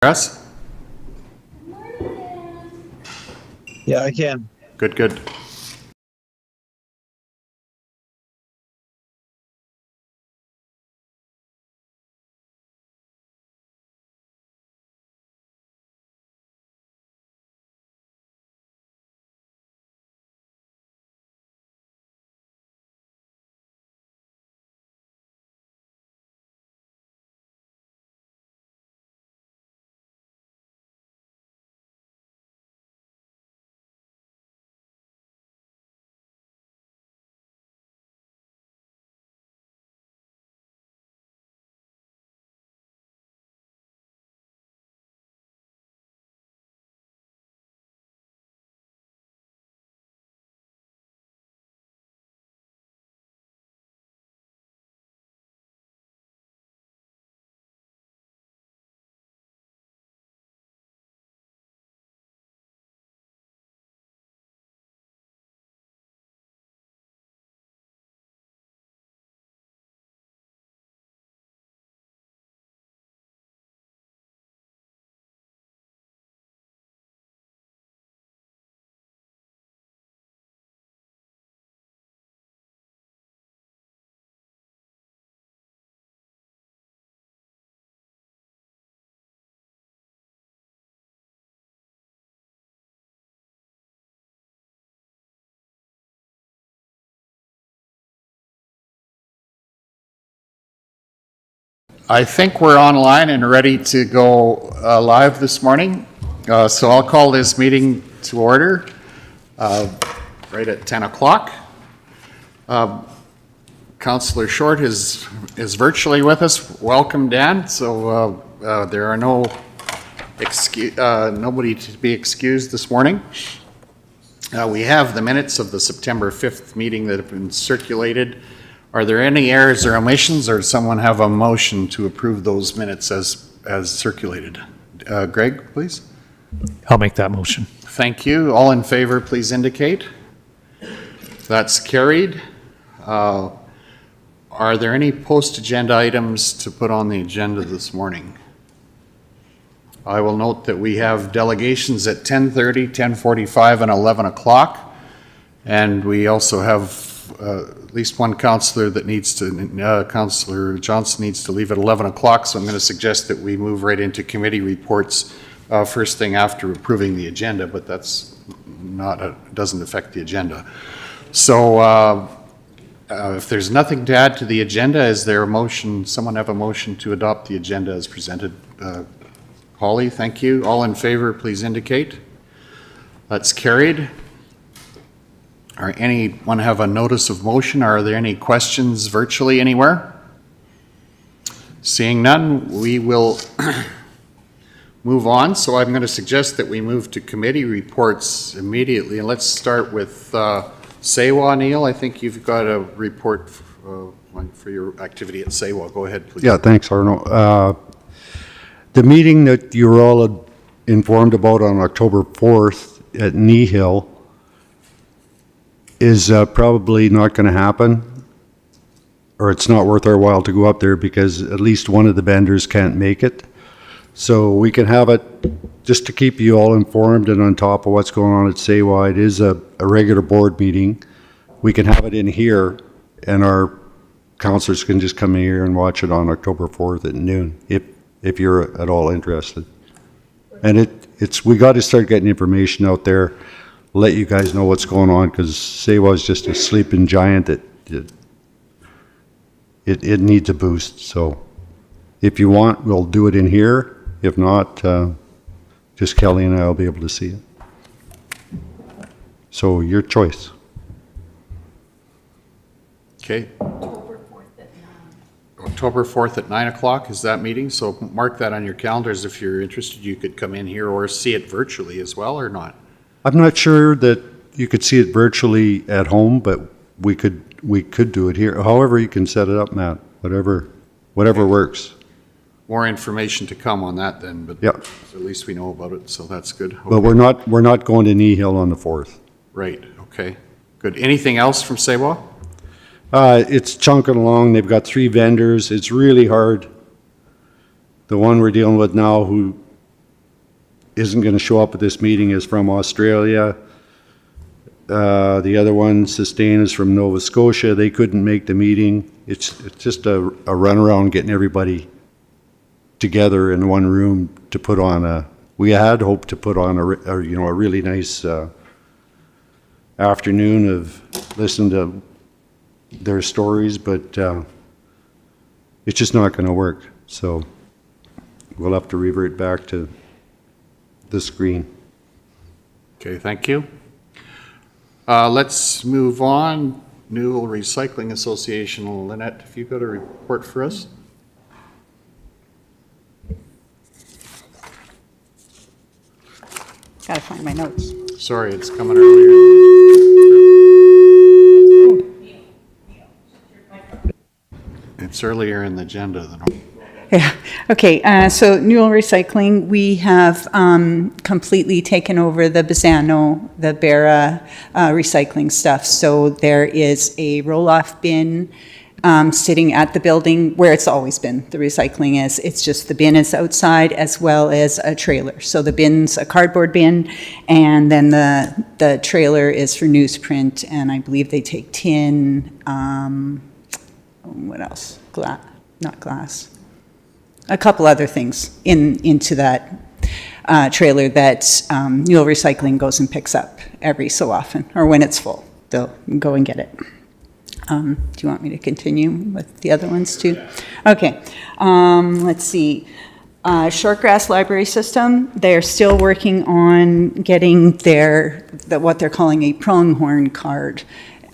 Us? Yeah, I can. Good, good. I think we're online and ready to go live this morning. So I'll call this meeting to order right at 10 o'clock. Councillor Short is virtually with us. Welcome, Dan. So there are nobody to be excused this morning. We have the minutes of the September 5th meeting that have been circulated. Are there any errors or omissions, or does someone have a motion to approve those minutes as circulated? Greg, please. I'll make that motion. Thank you. All in favor, please indicate. That's carried. Are there any post-agenda items to put on the agenda this morning? I will note that we have delegations at 10:30, 10:45, and 11 o'clock. And we also have at least one councillor that needs to, Councillor Johnson needs to leave at 11 o'clock. So I'm going to suggest that we move right into committee reports first thing after approving the agenda, but that's doesn't affect the agenda. So if there's nothing to add to the agenda, is there a motion? Someone have a motion to adopt the agenda as presented? Holly, thank you. All in favor, please indicate. That's carried. Are anyone have a notice of motion? Are there any questions virtually anywhere? Seeing none, we will move on. So I'm going to suggest that we move to committee reports immediately. And let's start with SEWA. Neil, I think you've got a report for your activity at SEWA. Go ahead, please. Yeah, thanks, Arno. The meeting that you were all informed about on October 4th at Kneehill is probably not going to happen, or it's not worth our while to go up there because at least one of the vendors can't make it. So we can have it just to keep you all informed and on top of what's going on at SEWA. It is a regular board meeting. We can have it in here, and our councillors can just come in here and watch it on October 4th at noon if you're at all interested. And we got to start getting information out there, let you guys know what's going on, because SEWA is just a sleeping giant that it needs a boost. So if you want, we'll do it in here. If not, just Kelly and I will be able to see it. So your choice. Okay. October 4th at 9 o'clock is that meeting. So mark that on your calendars. If you're interested, you could come in here or see it virtually as well, or not. I'm not sure that you could see it virtually at home, but we could do it here. However you can set it up, Matt, whatever works. More information to come on that then, but yep. At least we know about it, so that's good. Okay. But we're not going to Kneehill on the 4th. Right, okay, good. Anything else from SEWA? It's chunking along. They've got 3 vendors. It's really hard. The one we're dealing with now, who isn't going to show up at this meeting is from Australia. The other one, Sustain, is from Nova Scotia. They couldn't make the meeting. It's just a runaround getting everybody together in one room to put on we had hoped to put on a really nice afternoon of listening to their stories, but it's just not going to work. So we'll have to revert back to the screen. Okay, thank you. Let's move on. Newell Recycling Association, Lynette, if you've got a report for us. Gotta find my notes. Sorry, it's coming earlier. It's earlier in the agenda than. Yeah, okay, so Newell Recycling, we have completely taken over the Bazzano, the Barra recycling stuff. So there is a roll-off bin sitting at the building where it's always been, the recycling is. It's just the bin is outside as well as a trailer. So the bin's a cardboard bin, and then the trailer is for newsprint, and I believe they take tin, what else? Not glass. A couple other things into that trailer that Newell Recycling goes and picks up every so often, or when it's full, they'll go and get it. Do you want me to continue with the other ones too? Okay, let's see. Shortgrass Library System, they're still working on getting what they're calling a pronghorn card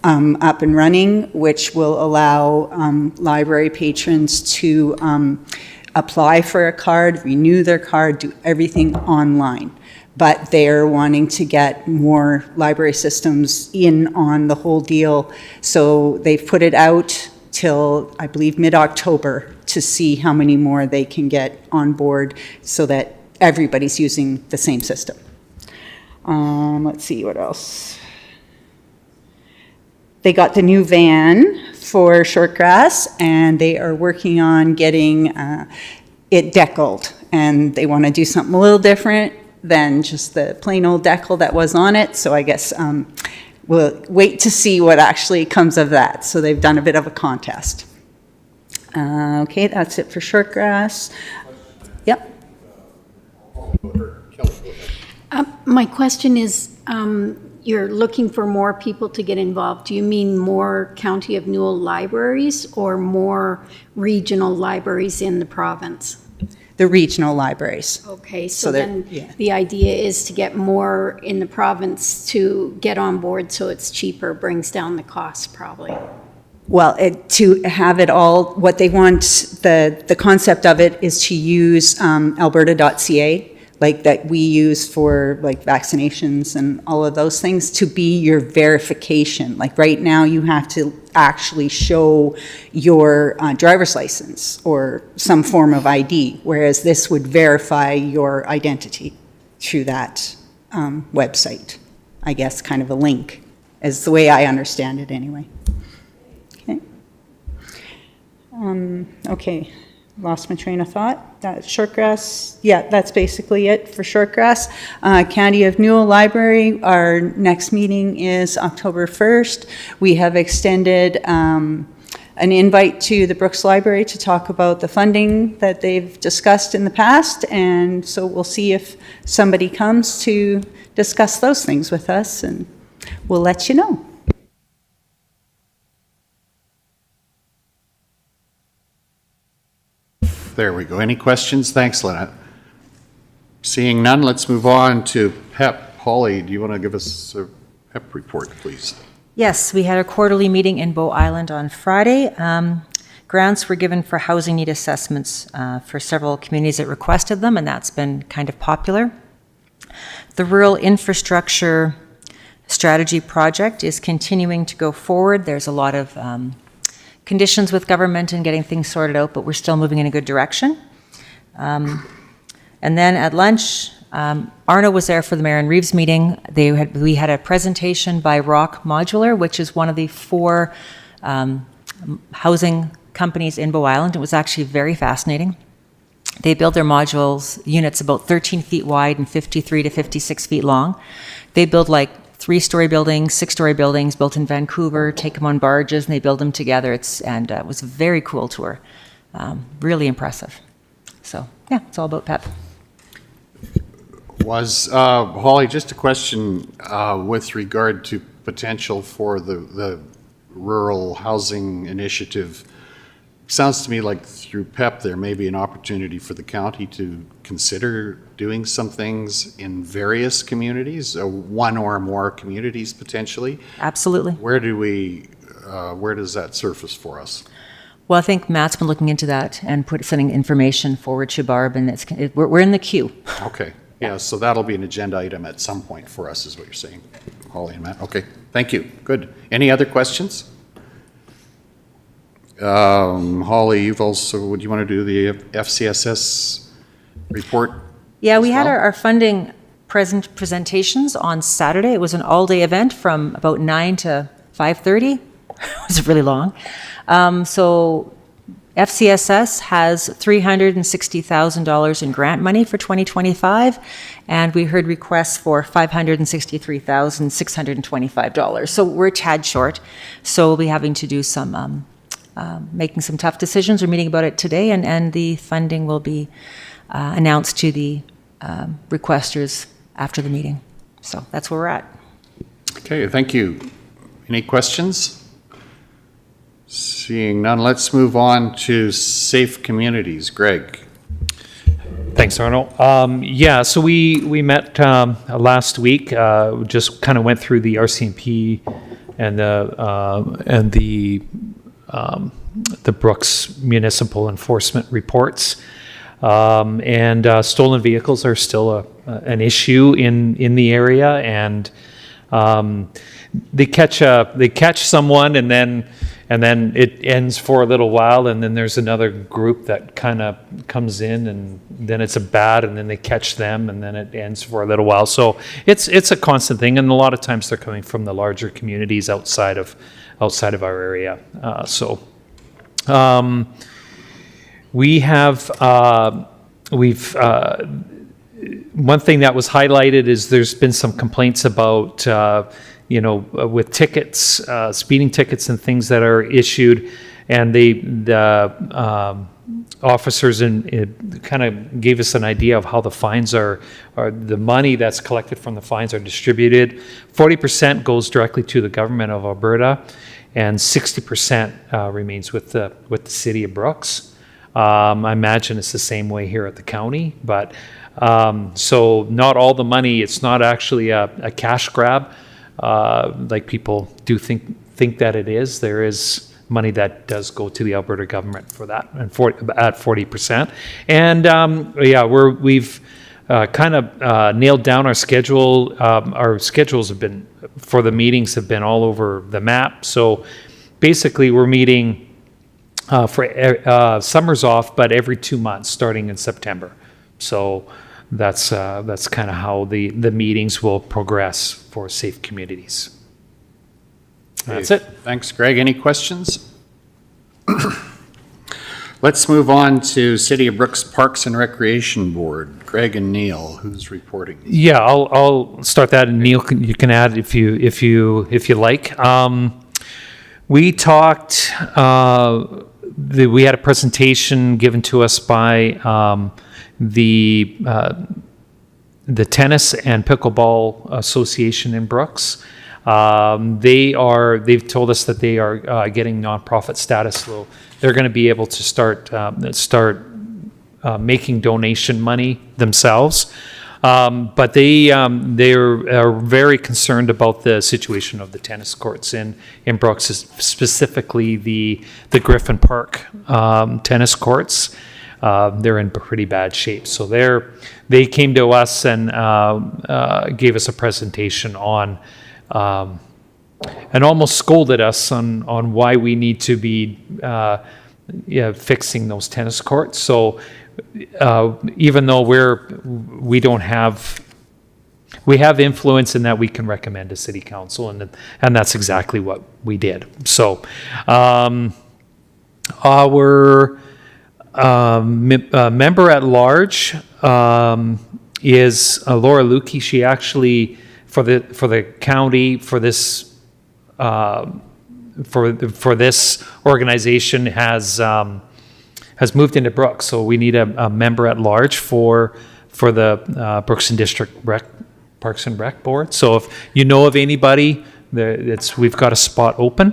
up and running, which will allow library patrons to apply for a card, renew their card, do everything online. But they're wanting to get more library systems in on the whole deal. So they've put it out till, I believe, mid-October to see how many more they can get on board so that everybody's using the same system. Let's see, what else? They got the new van for Shortgrass, and they are working on getting it deckled. And they want to do something a little different than just the plain old decal that was on it. So I guess we'll wait to see what actually comes of that. So they've done a bit of a contest. Okay, that's it for Shortgrass. Yep. My question is, you're looking for more people to get involved. Do you mean more County of Newell libraries or more regional libraries in the province? The regional libraries. Okay, So so they're- then yeah. the idea is to get more in the province to get on board so it's cheaper, brings down the cost probably. Well, to have it all, what they want, the concept of it is to use alberta.ca, like that we use for like vaccinations and all of those things, to be your verification. Like right now, you have to actually show your driver's license or some form of ID, whereas this would verify your identity through that website. I guess kind of a link, is the way I understand it anyway. Okay. Okay. Lost my train of thought. That's Shortgrass. Yeah, that's basically it for Shortgrass. County of Newell Library, our next meeting is October 1st. We have extended an invite to the Brooks Library to talk about the funding that they've discussed in the past, and so we'll see if somebody comes to discuss those things with us, and we'll let you know. There we go. Any questions? Thanks, Lynette. Seeing none, let's move on to PEP. Holly, do you want to give us a PEP report, please? Yes, we had a quarterly meeting in Bow Island on Friday. Grants were given for housing need assessments for several communities that requested them, and that's been kind of popular. The Rural Infrastructure Strategy Project is continuing to go forward. There's a lot of conditions with government and getting things sorted out, but we're still moving in a good direction. And then at lunch, Arno was there for the Mayor and Reeves meeting. We had a presentation by Rock Modular, which is one of the 4 housing companies in Bow Island. It was actually very fascinating. They build their modules, units about 13 feet wide and 53 to 56 feet long. They build like 3-story buildings, 6-story buildings built in Vancouver, take them on barges, and they build them together. It was a very cool tour. Really impressive. So, yeah, it's all about PEP. Holly, just a question with regard to potential for the rural housing initiative. Sounds to me like through PEP, there may be an opportunity for the county to consider doing some things in various communities, one or more communities potentially. Absolutely. Where does that surface for us? Well, I think Matt's been looking into that and sending information forward to Barb, and we're in the queue. Okay, yeah, so that'll be an agenda item at some point for us, is what you're saying, Holly and Matt. Okay, thank you, good. Any other questions? Holly, would you want to do the FCSS report? Yeah, we had well? our funding presentations on Saturday. It was an all-day event from about 9 to 5:30. It was really long. So FCSS has $360,000 in grant money for 2025, and we heard requests for $563,625. So we're a tad short. So we'll be having to do some making some tough decisions. We're meeting about it today, and the funding will be announced to the requesters after the meeting. So that's where we're at. Okay, thank you. Any questions? Seeing none, let's move on to safe communities. Greg. Thanks, Arnold. Yeah, so we met last week. Just kind of went through the RCMP and the Brooks Municipal Enforcement reports. And stolen vehicles are still an issue in the area, and they catch someone, and then it ends for a little while, and then there's another group that kind of comes in, and then it's a bad, and then they catch them, and then it ends for a little while. So it's a constant thing, and a lot of times they're coming from the larger communities outside of our area. One thing that was highlighted is there's been some complaints about, with tickets, speeding tickets and things that are issued, and the officers kind of gave us an idea of how the fines are the money that's collected from the fines are distributed. 40% goes directly to the government of Alberta, and 60% remains with the city of Brooks. I imagine it's the same way here at the county, but so not all the money, it's not actually a cash grab like people do think that it is. There is money that does go to the Alberta government for that, and at 40%. And we've kind of nailed down our schedule. Our schedules have been, for the meetings, have been all over the map. So basically we're meeting for summer's off, but every 2 months starting in September. So that's kind of how the meetings will progress for safe communities. That's it. Thanks, Greg. Any questions? Let's move on to City of Brooks Parks and Recreation Board. Greg and Neil, who's reporting? Yeah, I'll start that, and Neil, you can add if you like. We talked. We had a presentation given to us by the Tennis and Pickleball Association in Brooks. They've told us that they are getting nonprofit status, so they're going to be able to start making donation money themselves. But they're very concerned about the situation of the tennis courts in Brooks, specifically the Griffin Park tennis courts. They're in pretty bad shape. So they came to us and gave us a presentation on, and almost scolded us on why we need to be fixing those tennis courts. So even though we have influence in that, we can recommend to City Council, and that's exactly what we did. So our Member at large is Laura Lukey. She actually, for the county, for this organization has moved into Brooks. So we need a member at large for the Brooks and District Parks and Rec Board. So if you know of anybody, we've got a spot open.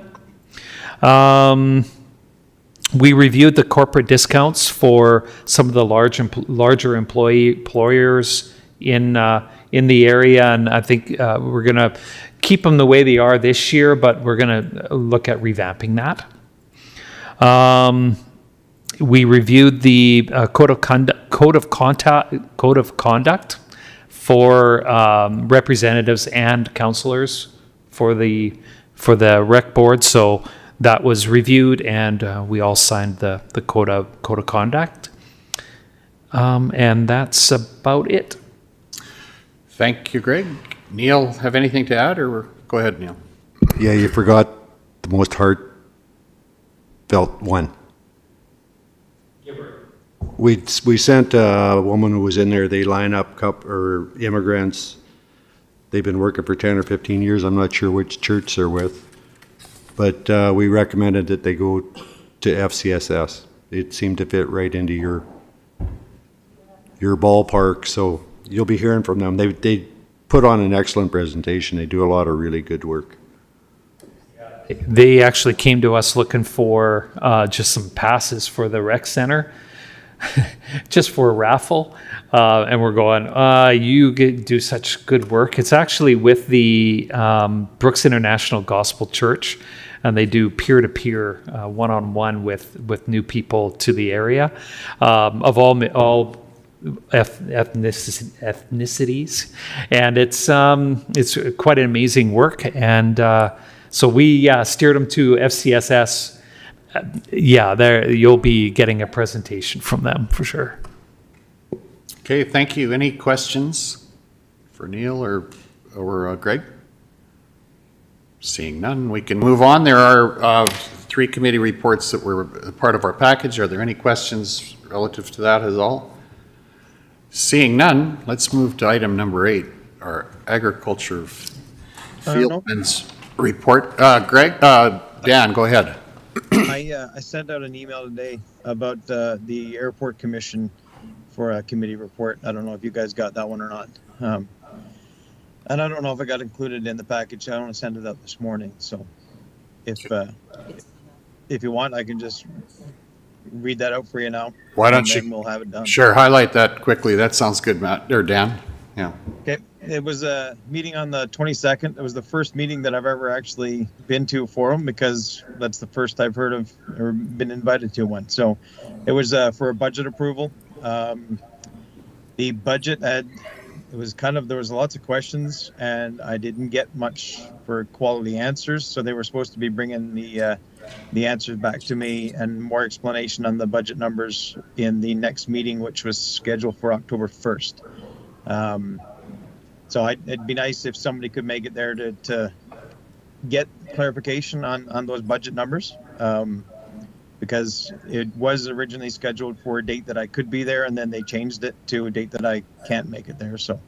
We reviewed the corporate discounts for some of the larger employers in the area, and I think we're going to keep them the way they are this year, but we're going to look at revamping that. We reviewed the code of conduct for representatives and councillors for the rec board. So that was reviewed, and we all signed the code of conduct. And that's about it. Thank you, Greg. Neil, have anything to add, or go ahead, Neil? Yeah, you forgot the most heartfelt one. We sent a woman who was in there. They line up immigrants. They've been working for 10 or 15 years. I'm not sure which church they're with, but we recommended that they go to FCSS. It seemed to fit right into your ballpark, so you'll be hearing from them. They put on an excellent presentation. They do a lot of really good work. They actually came to us looking for just some passes for the rec center, just for a raffle. And we're going, you do such good work. It's actually with the Brooks International Gospel Church, and they do peer-to-peer, one-on-one with new people to the area of all ethnicities, and it's quite an amazing work. And so we steered them to FCSS. There you'll be getting a presentation from them for sure. Okay, thank you. Any questions for Neil or Greg? Seeing none, we can move on. There are 3 committee reports that were part of our package. Are there any questions relative to that at all? Seeing none, let's move to item number 8, our agriculture Fieldman's report. Greg, Dan, go ahead. I sent out an email today about the airport commission for a committee report. I don't know if you guys got that one or not. And I don't know if it got included in the package. I want to send it out this morning. So if you want, I can just read that out for you now. Why don't you? We'll have it done. Sure, highlight that quickly. That sounds good, Matt, or Dan. Yeah. Okay. It was a meeting on the 22nd. It was the first meeting that I've ever actually been to a forum, because that's the first I've heard of or been invited to one. So it was for a budget approval. The budget there was lots of questions, and I didn't get much for quality answers. So they were supposed to be bringing the answers back to me and more explanation on the budget numbers in the next meeting, which was scheduled for October 1st. So it'd be nice if somebody could make it there to get clarification on those budget numbers, because it was originally scheduled for a date that I could be there, and then they changed it to a date that I can't make it there. So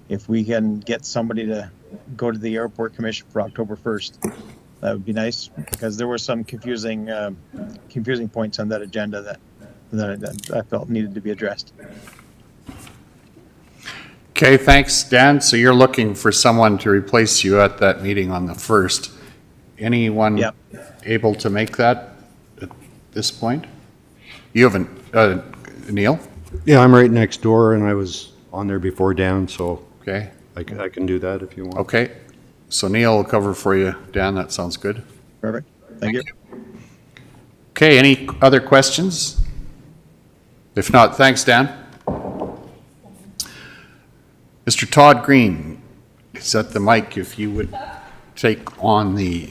if we can get somebody to go to the airport commission for October 1st, that would be nice, because there were some confusing points on that agenda that I felt needed to be addressed. Okay, thanks, Dan. So you're looking for someone to replace you at that meeting on the 1st. Anyone able to make that at this point? You haven't, Neil? Yeah, I'm right next door, and I was on there before Dan, so Okay. I can do that if you want. Okay. So Neil will cover for you, Dan. That sounds good. Perfect. Thank you. Okay, any other questions? If not, thanks, Dan. Mr. Todd Green is at the mic. If you would take on the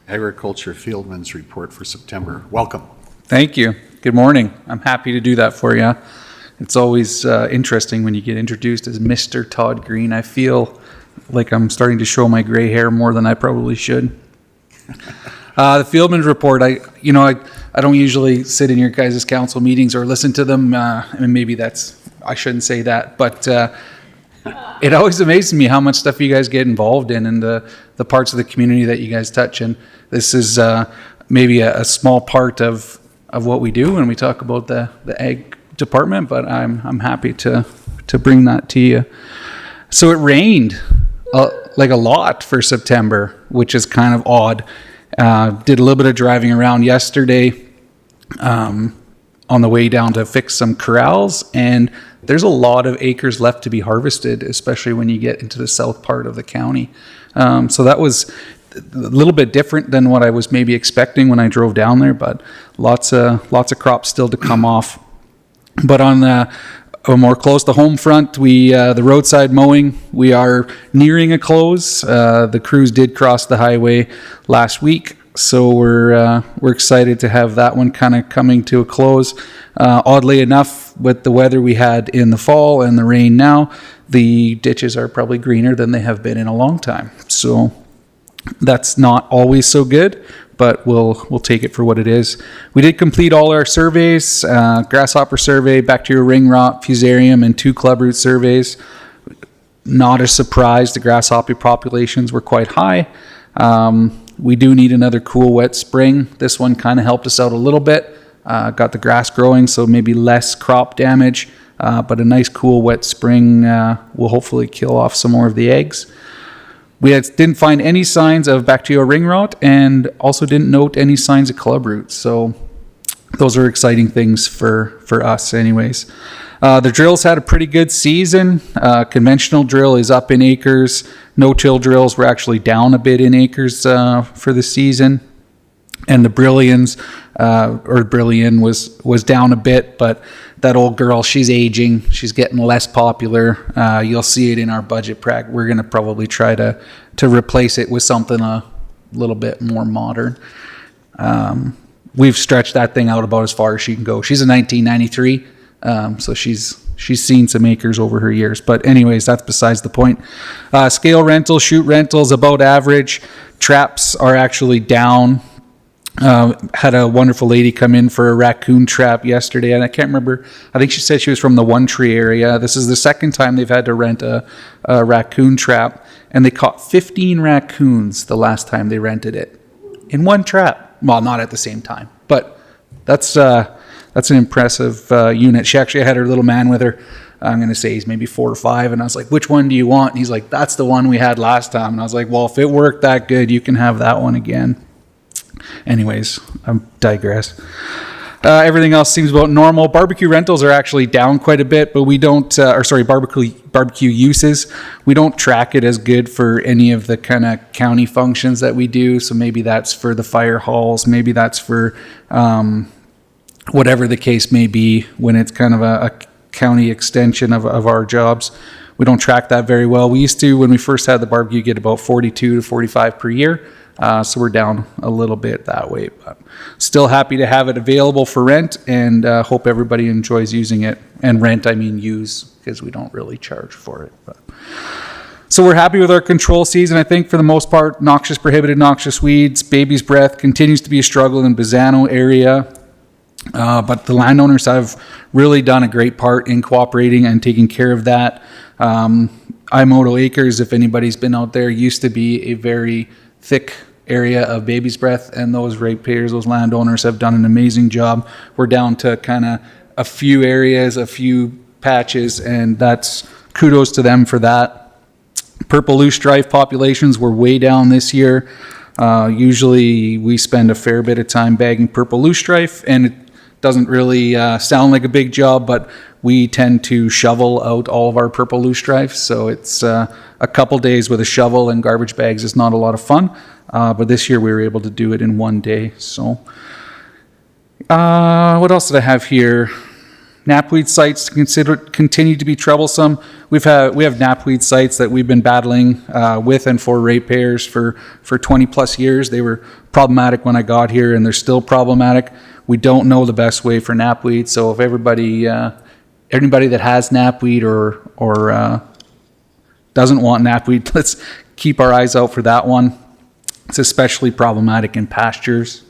Agriculture Fieldman's report for September. Welcome. Thank you. Good morning. I'm happy to do that for you. It's always interesting when you get introduced as Mr. Todd Green. I feel like I'm starting to show my gray hair more than I probably should. The Fieldman report, I don't usually sit in your guys' council meetings or listen to them, and maybe I shouldn't say that, but it always amazes me how much stuff you guys get involved in and the parts of the community that you guys touch. And this is maybe a small part of what we do when we talk about the ag department, but I'm happy to bring that to you. So it rained like a lot for September, which is kind of odd. Did a little bit of driving around yesterday on the way down to fix some corrals, and there's a lot of acres left to be harvested, especially when you get into the south part of the county. So that was a little bit different than what I was maybe expecting when I drove down there, but lots of crops still to come off. But on a more close to home front, the roadside mowing, we are nearing a close. The crews did cross the highway last week, so we're excited to have that one kind of coming to a close. Oddly enough, with the weather we had in the fall and the rain now, the ditches are probably greener than they have been in a long time. So that's not always so good, but we'll take it for what it is. We did complete all our surveys, grasshopper survey, bacterial ring rot, fusarium, and 2 clubroot surveys. Not a surprise, the grasshopper populations were quite high. We do need another cool, wet spring. This one kind of helped us out a little bit. Got the grass growing, so maybe less crop damage, but a nice, cool, wet spring will hopefully kill off some more of the eggs. We didn't find any signs of bacterial ring rot and also didn't note any signs of clubroot. So those are exciting things for us anyways. The drills had a pretty good season. Conventional drill is up in acres. No-till drills were actually down a bit in acres for the season. And the Brillian was down a bit, but that old girl, she's aging. She's getting less popular. You'll see it in our budget prac. We're going to probably try to replace it with something a little bit more modern. We've stretched that thing out about as far as she can go. She's a 1993, so she's seen some acres over her years. But anyways, that's besides the point. Scale rentals, shoot rentals, about average. Traps are actually down. Had a wonderful lady come in for a raccoon trap yesterday, and I can't remember. I think she said she was from the One Tree area. This is the second time they've had to rent a raccoon trap, and they caught 15 raccoons the last time they rented it in one trap. Well, not at the same time, but that's an impressive unit. She actually had her little man with her. I'm going to say he's maybe 4 or 5, and I was like, "Which one do you want?" And he's like, "That's the one we had last time." And I was like, "Well, if it worked that good, you can have that one again." Anyways, I digress. Everything else seems about normal. Barbecue rentals are actually down quite a bit, but we don't, barbecue uses. We don't track it as good for any of the kind of county functions that we do. So maybe that's for the fire halls. Maybe that's for whatever the case may be when it's kind of a county extension of our jobs. We don't track that very well. We used to, when we first had the barbecue, get about 42 to 45 per year. So we're down a little bit that way, but still happy to have it available for rent, and hope everybody enjoys using it. And rent, I mean use, because we don't really charge for it. But. So we're happy with our control season, I think, for the most part. Noxious, prohibited noxious weeds. Baby's breath continues to be a struggle in Bazzano area. But the landowners have really done a great part in cooperating and taking care of that. Imoto Acres, if anybody's been out there, used to be a very thick area of baby's breath, and those ratepayers, those landowners have done an amazing job. We're down to kind of a few areas, a few patches, and that's kudos to them for that. Purple loosestrife populations were way down this year. Usually we spend a fair bit of time bagging purple loosestrife, and it doesn't really sound like a big job, but we tend to shovel out all of our purple loosestrife, so it's a couple days with a shovel and garbage bags is not a lot of fun, but this year we were able to do it in one day. So what else did I have here? Knapweed sites continue to be troublesome. We have knapweed sites that we've been battling with and for ratepayers for 20 plus years. They were problematic when I got here, and they're still problematic. We don't know the best way for knapweed, so if anybody that has knapweed or doesn't want knapweed, let's keep our eyes out for that one. It's especially problematic in pastures.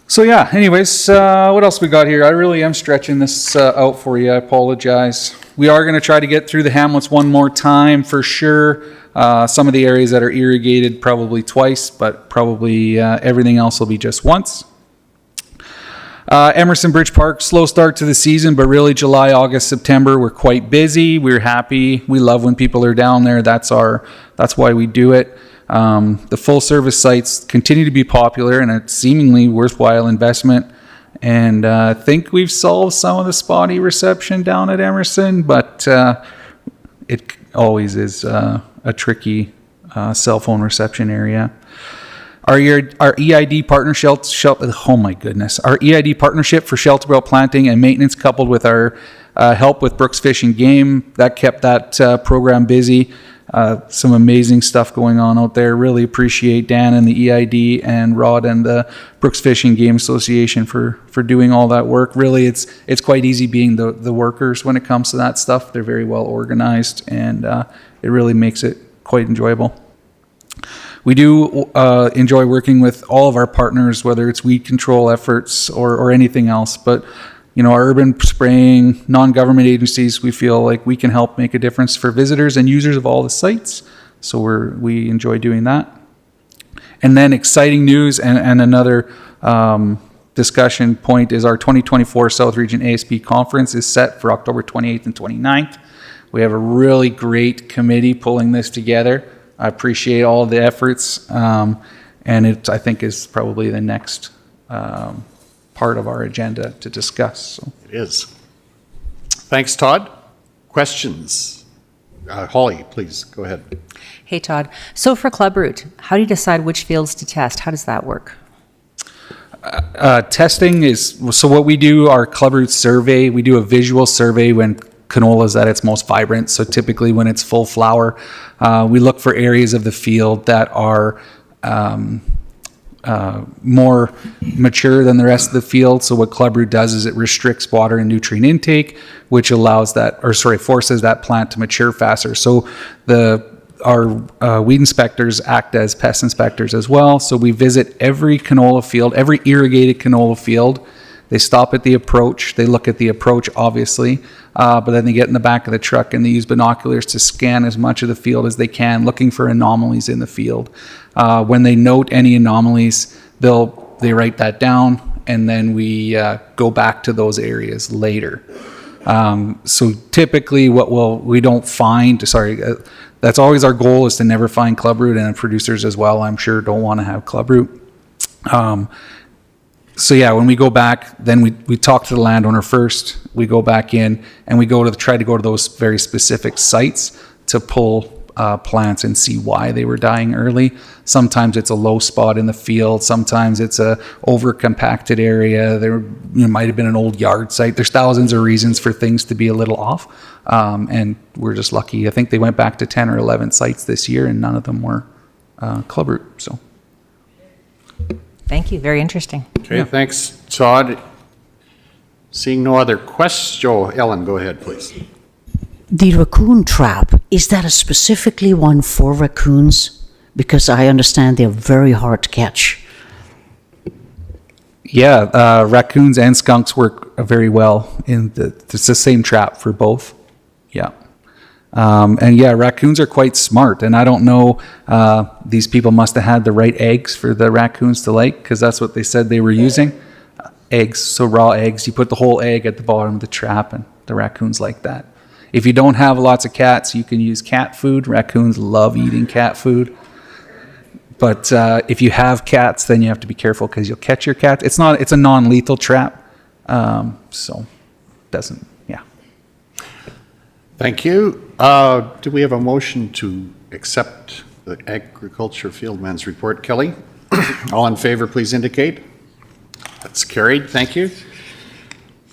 So yeah, anyways, what else we got here? I really am stretching this out for you. I apologize. We are going to try to get through the hamlets one more time for sure. Some of the areas that are irrigated probably twice, but probably everything else will be just once. Emerson Bridge Park, slow start to the season, but really July, August, September, we're quite busy. We're happy. We love when people are down there. That's why we do it. The full service sites continue to be popular and a seemingly worthwhile investment. And I think we've solved some of the spotty reception down at Emerson, but it always is a tricky cell phone reception area. Our EID partnership, oh my goodness, our EID partnership for shelter belt planting and maintenance, coupled with our help with Brooks Fish and Game, that kept that program busy. Some amazing stuff going on out there. Really appreciate Dan and the EID and Rod and the Brooks Fish and Game Association for doing all that work. Really, it's quite easy being the workers when it comes to that stuff. They're very well organized, and it really makes it quite enjoyable. We do enjoy working with all of our partners, whether it's weed control efforts or anything else. But, you know, our urban spraying, non-government agencies, we feel like we can help make a difference for visitors and users of all the sites. So we enjoy doing that. And then exciting news and another discussion point is our 2024 South Region ASB Conference is set for October 28th and 29th. We have a really great committee pulling this together. I appreciate all the efforts, and it, I think, is probably the next part of our agenda to discuss. So. It is. Thanks, Todd. Questions? Holly, please, go ahead. Hey, Todd. So for Club Route, how do you decide which fields to test? How does that work? Testing is, so what we do, our Club Route survey, we do a visual survey when canola is at its most vibrant. So typically when it's full flower, we look for areas of the field that are more mature than the rest of the field. So what Club Root does is it restricts water and nutrient intake, which allows forces that plant to mature faster. So our weed inspectors act as pest inspectors as well. So we visit every canola field, every irrigated canola field. They stop at the approach. They look at the approach, obviously, but then they get in the back of the truck and they use binoculars to scan as much of the field as they can, looking for anomalies in the field. When they note any anomalies, they write that down, and then we go back to those areas later. So typically, we don't find. That's always our goal, is to never find club root, and producers as well, I'm sure, don't want to have club root. So yeah, when we go back, then we talk to the landowner first. We go back in and we try to go to those very specific sites to pull plants and see why they were dying early. Sometimes it's a low spot in the field. Sometimes it's a over-compacted area. There might have been an old yard site. There's thousands of reasons for things to be a little off, and we're just lucky. I think they went back to 10 or 11 sites this year, and none of them were club root. So. Thank you. Very interesting. Okay, yeah. Thanks, Todd. Seeing no other questions, Ellen, go ahead, please. The raccoon trap, is that a specifically one for raccoons? Because I understand they're very hard to catch. Yeah, raccoons and skunks work very well. It's the same trap for both. Yeah. And yeah, raccoons are quite smart, and I don't know, these people must have had the right eggs for the raccoons to like, because that's what they said they were using. Eggs, so raw eggs. You put the whole egg at the bottom of the trap, and the raccoons like that. If you don't have lots of cats, you can use cat food. Raccoons love eating cat food. But if you have cats, then you have to be careful, because you'll catch your cat. It's a non-lethal trap, so doesn't. Thank you. Do we have a motion to accept the Agriculture Fieldman's report? Kelly? All in favor, please indicate. That's carried. Thank you.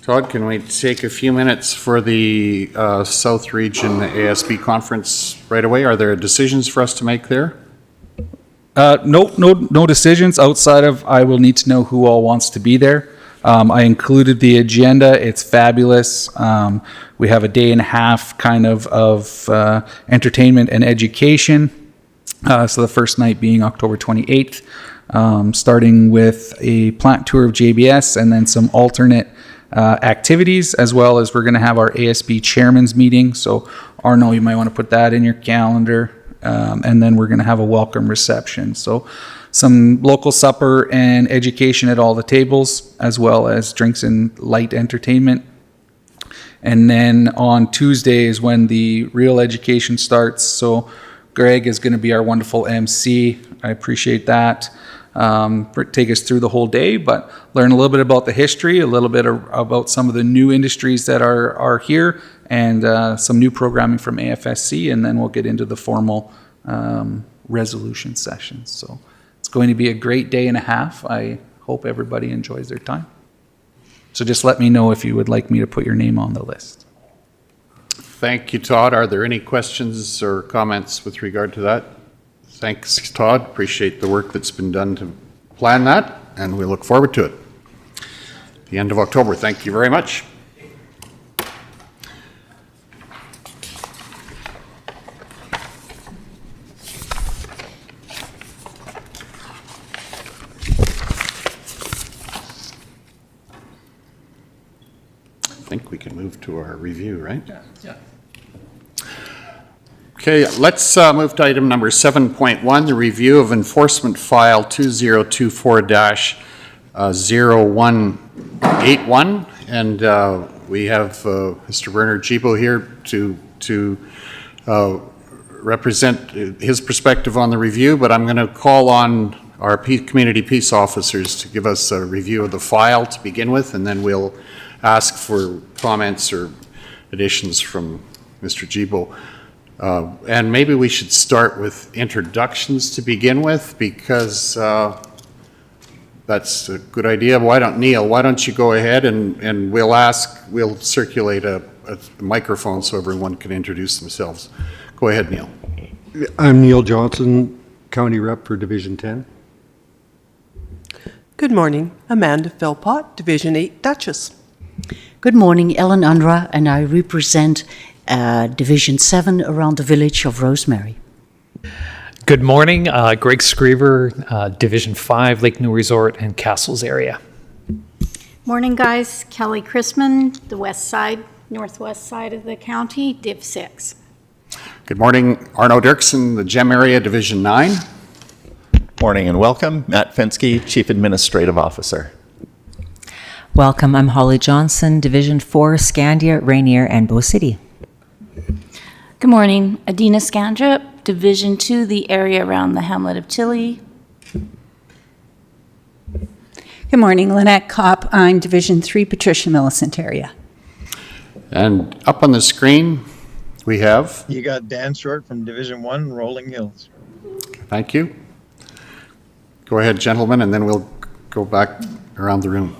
Todd, can we take a few minutes for the South Region ASB conference right away? Are there decisions for us to make there? No decisions outside of I will need to know who all wants to be there. I included the agenda. It's fabulous. We have a day and a half kind of entertainment and education. So the first night being October 28th, starting with a plant tour of JBS and then some alternate activities, as well as we're going to have our ASB chairman's meeting. So Arno, you might want to put that in your calendar. And then we're going to have a welcome reception. So some local supper and education at all the tables, as well as drinks and light entertainment. And then on Tuesday is when the real education starts. So Greg is going to be our wonderful MC. I appreciate that. Take us through the whole day, but learn a little bit about the history, a little bit about some of the new industries that are here, and some new programming from AFSC, and then we'll get into the formal resolution sessions. So it's going to be a great day and a half. I hope everybody enjoys their time. So just let me know if you would like me to put your name on the list. Thank you, Todd. Are there any questions or comments with regard to that? Thanks, Todd. Appreciate the work that's been done to plan that, and we look forward to it. The end of October. Thank you very much. I think we can move to our review, right? Yeah. Okay, let's move to item number 7.1, the review of enforcement file 2024-0181. And we have Mr. Bernard Gibeau here to represent his perspective on the review, but I'm going to call on our community peace officers to give us a review of the file to begin with, and then we'll ask for comments or additions from Mr. Gibeau. And maybe we should start with introductions to begin with, because that's a good idea. Neil, why don't you go ahead and we'll circulate a microphone so everyone can introduce themselves. Go ahead, Neil. I'm Neil Johnson, County Rep for Division 10. Good morning, Amanda Philpott, Division 8 Duchess. Good morning, Ellen Unra, and I represent Division 7 around the village of Rosemary. Good morning, Greg Screever, Division 5, Lake New Resort and Castles area. Morning, guys. Kelly Chrisman, the west side, northwest side of the county, Div 6. Good morning, Arno Dirksen, the GEM area, Division 9. Morning and welcome. Matt Fensky, Chief Administrative Officer. Welcome, I'm Holly Johnson, Division 4, Scandia, Rainier, and Bow City. Good morning, Adina Scandra, Division 2, the area around the hamlet of Tilly. Good morning, Lynette Kopp. I'm Division 3, Patricia Millicent area. And up on the screen, we have... You got Dan Short from Division 1, Rolling Hills. Thank you. Go ahead, gentlemen, and then we'll go back around the room.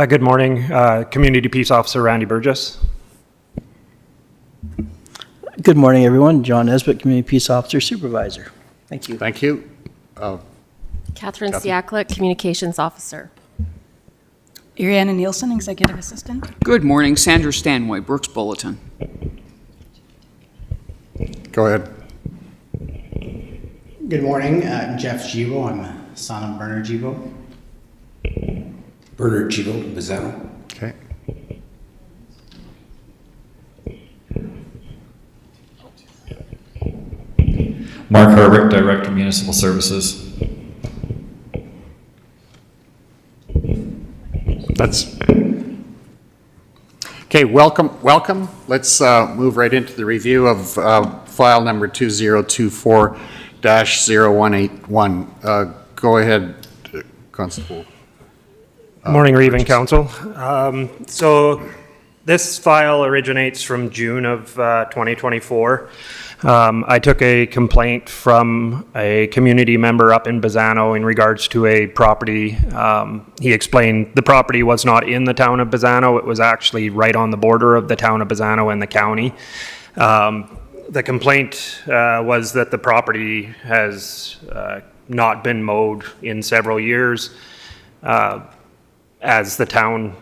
Good morning, Community Peace Officer Randy Burgess. Good morning, everyone. John Nesbitt, Community Peace Officer Supervisor. Thank you. Thank you. Catherine Siaklik, Communications Officer. Ariana Nielsen, Executive Assistant. Good morning, Sandra Stanway, Brooks Bulletin. Go ahead. Good morning, Jeff Gibeau. I'm a son of Bernard Gibeau. Bernard Gibeau, Bazzano. Okay. Mark Harvick, Director of Municipal Services. That's okay. Welcome. Let's move right into the review of file number 2024-0181. Go ahead, Constable. Good morning, Reeve and Council. So this file originates from June of 2024. I took a complaint from a community member up in Bazzano in regards to a property. He explained the property was not in the town of Bazzano. It was actually right on the border of the town of Bazzano and the county. The complaint was that the property has not been mowed in several years. As the town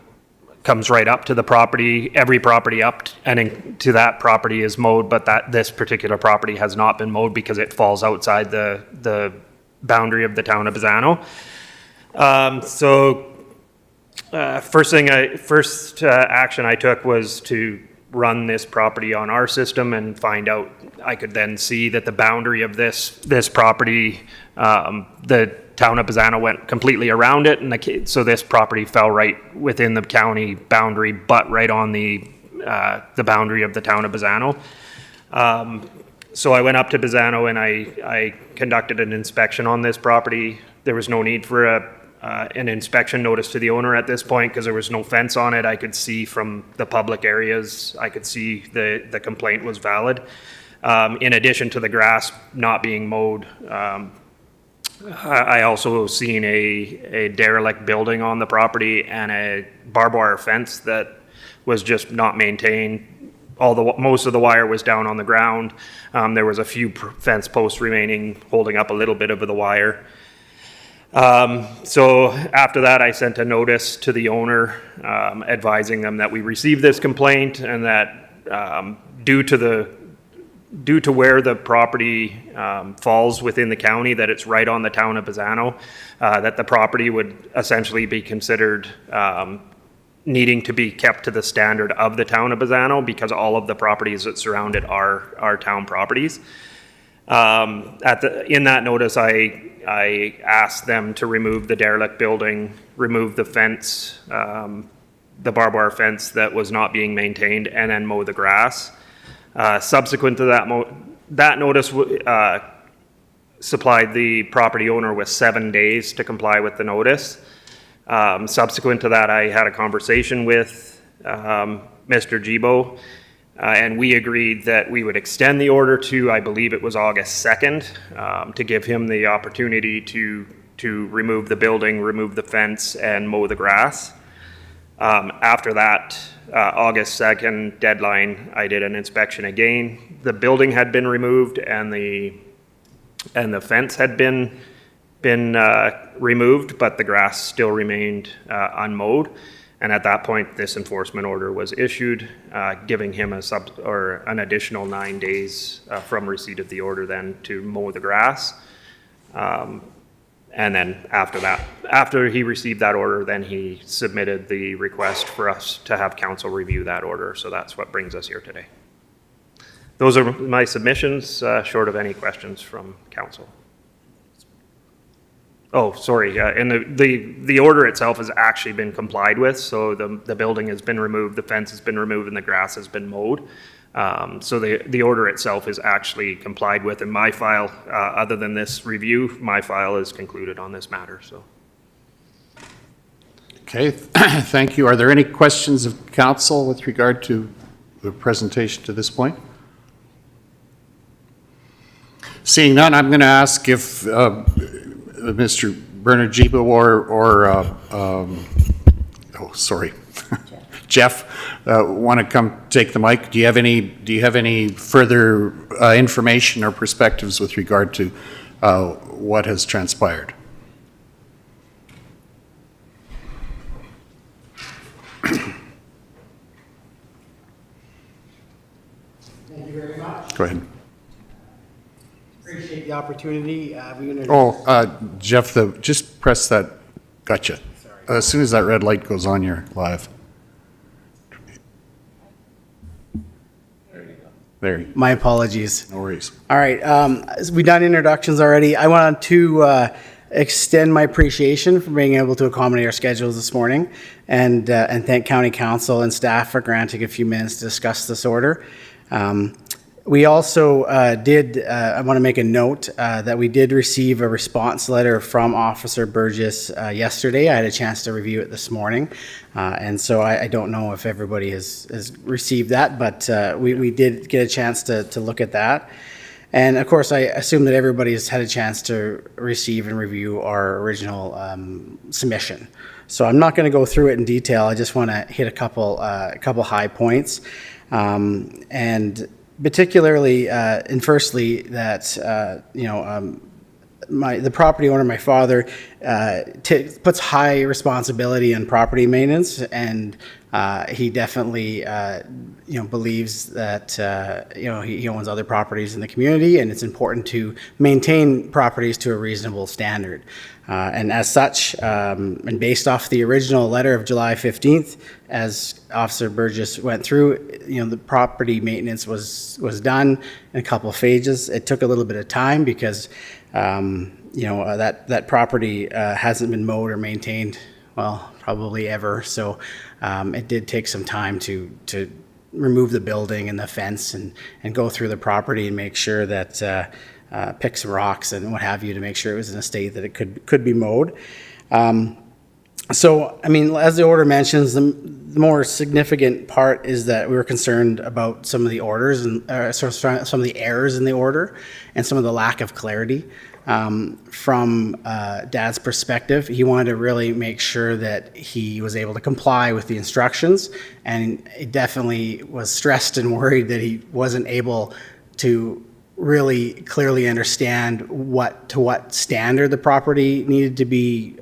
comes right up to the property. Every property up to that property is mowed, but this particular property has not been mowed because it falls outside the boundary of the town of Bazzano. First action I took was to run this property on our system and find out. I could then see that the boundary of this property, the town of Bazzano went completely around it, and so this property fell right within the county boundary, but right on the boundary of the town of Bazzano. So I went up to Bazzano and I conducted an inspection on this property. There was no need for an inspection notice to the owner at this point because there was no fence on it. I could see from the public areas, I could see the complaint was valid. In addition to the grass not being mowed, I also seen a derelict building on the property and a barbed wire fence that was just not maintained. Most of the wire was down on the ground. There was a few fence posts remaining, holding up a little bit of the wire. So after that, I sent a notice to the owner advising them that we received this complaint and that due to where the property falls within the county, that it's right on the town of Bazzano, that the property would essentially be considered needing to be kept to the standard of the town of Bazzano because all of the properties that surround it are town properties. In that notice, I asked them to remove the derelict building, remove the fence, the barbed wire fence that was not being maintained, and then mow the grass. Subsequent to that notice supplied the property owner with 7 days to comply with the notice. Subsequent to that, I had a conversation with Mr. Gibeau, and we agreed that we would extend the order to, I believe it was August 2nd, to give him the opportunity to remove the building, remove the fence, and mow the grass. After that August 2nd deadline, I did an inspection again. The building had been removed and the fence had been removed, but the grass still remained unmowed. And at that point, this enforcement order was issued, giving him an additional 9 days from receipt of the order then to mow the grass. And then after that, after he received that order, then he submitted the request for us to have council review that order. So that's what brings us here today. Those are my submissions, short of any questions from council. Oh, sorry, and the order itself has actually been complied with. So the building has been removed, the fence has been removed, and the grass has been mowed. So the order itself is actually complied with in my file. Other than this review, my file is concluded on this matter. So. Okay, thank you. Are there any questions of council with regard to the presentation to this point? Seeing none, I'm going to ask if Mr. Bernard Gibeau Jeff, want to come take the mic? Do you have any further information or perspectives with regard to what has transpired? Thank you very much. Go ahead. Appreciate the opportunity. Jeff, just press that. Gotcha. As soon as that red light goes on, you're live. There you go. My apologies. No worries. All right. We've done introductions already. I want to extend my appreciation for being able to accommodate our schedules this morning and thank County Council and staff for granting a few minutes to discuss this order. We also I want to make a note that we did receive a response letter from Officer Burgess yesterday. I had a chance to review it this morning. And so I don't know if everybody has received that, but we did get a chance to look at that. And of course, I assume that everybody has had a chance to receive and review our original submission. So I'm not going to go through it in detail. I just want to hit a couple high points. And particularly, and firstly, that the property owner, my father, puts high responsibility on property maintenance, and he definitely, believes that, he owns other properties in the community, and it's important to maintain properties to a reasonable standard. And as such, and based off the original letter of July 15th, as Officer Burgess went through, the property maintenance was done in a couple of phases. It took a little bit of time because, that property hasn't been mowed or maintained, well, probably ever. So it did take some time to remove the building and the fence and go through the property and make sure that pick some rocks and what have you to make sure it was in a state that it could be mowed. So, as the order mentions, the more significant part is that we were concerned about some of the orders and some of the errors in the order and some of the lack of clarity. From Dad's perspective, he wanted to really make sure that he was able to comply with the instructions, and he definitely was stressed and worried that he wasn't able to really clearly understand to what standard the property needed to be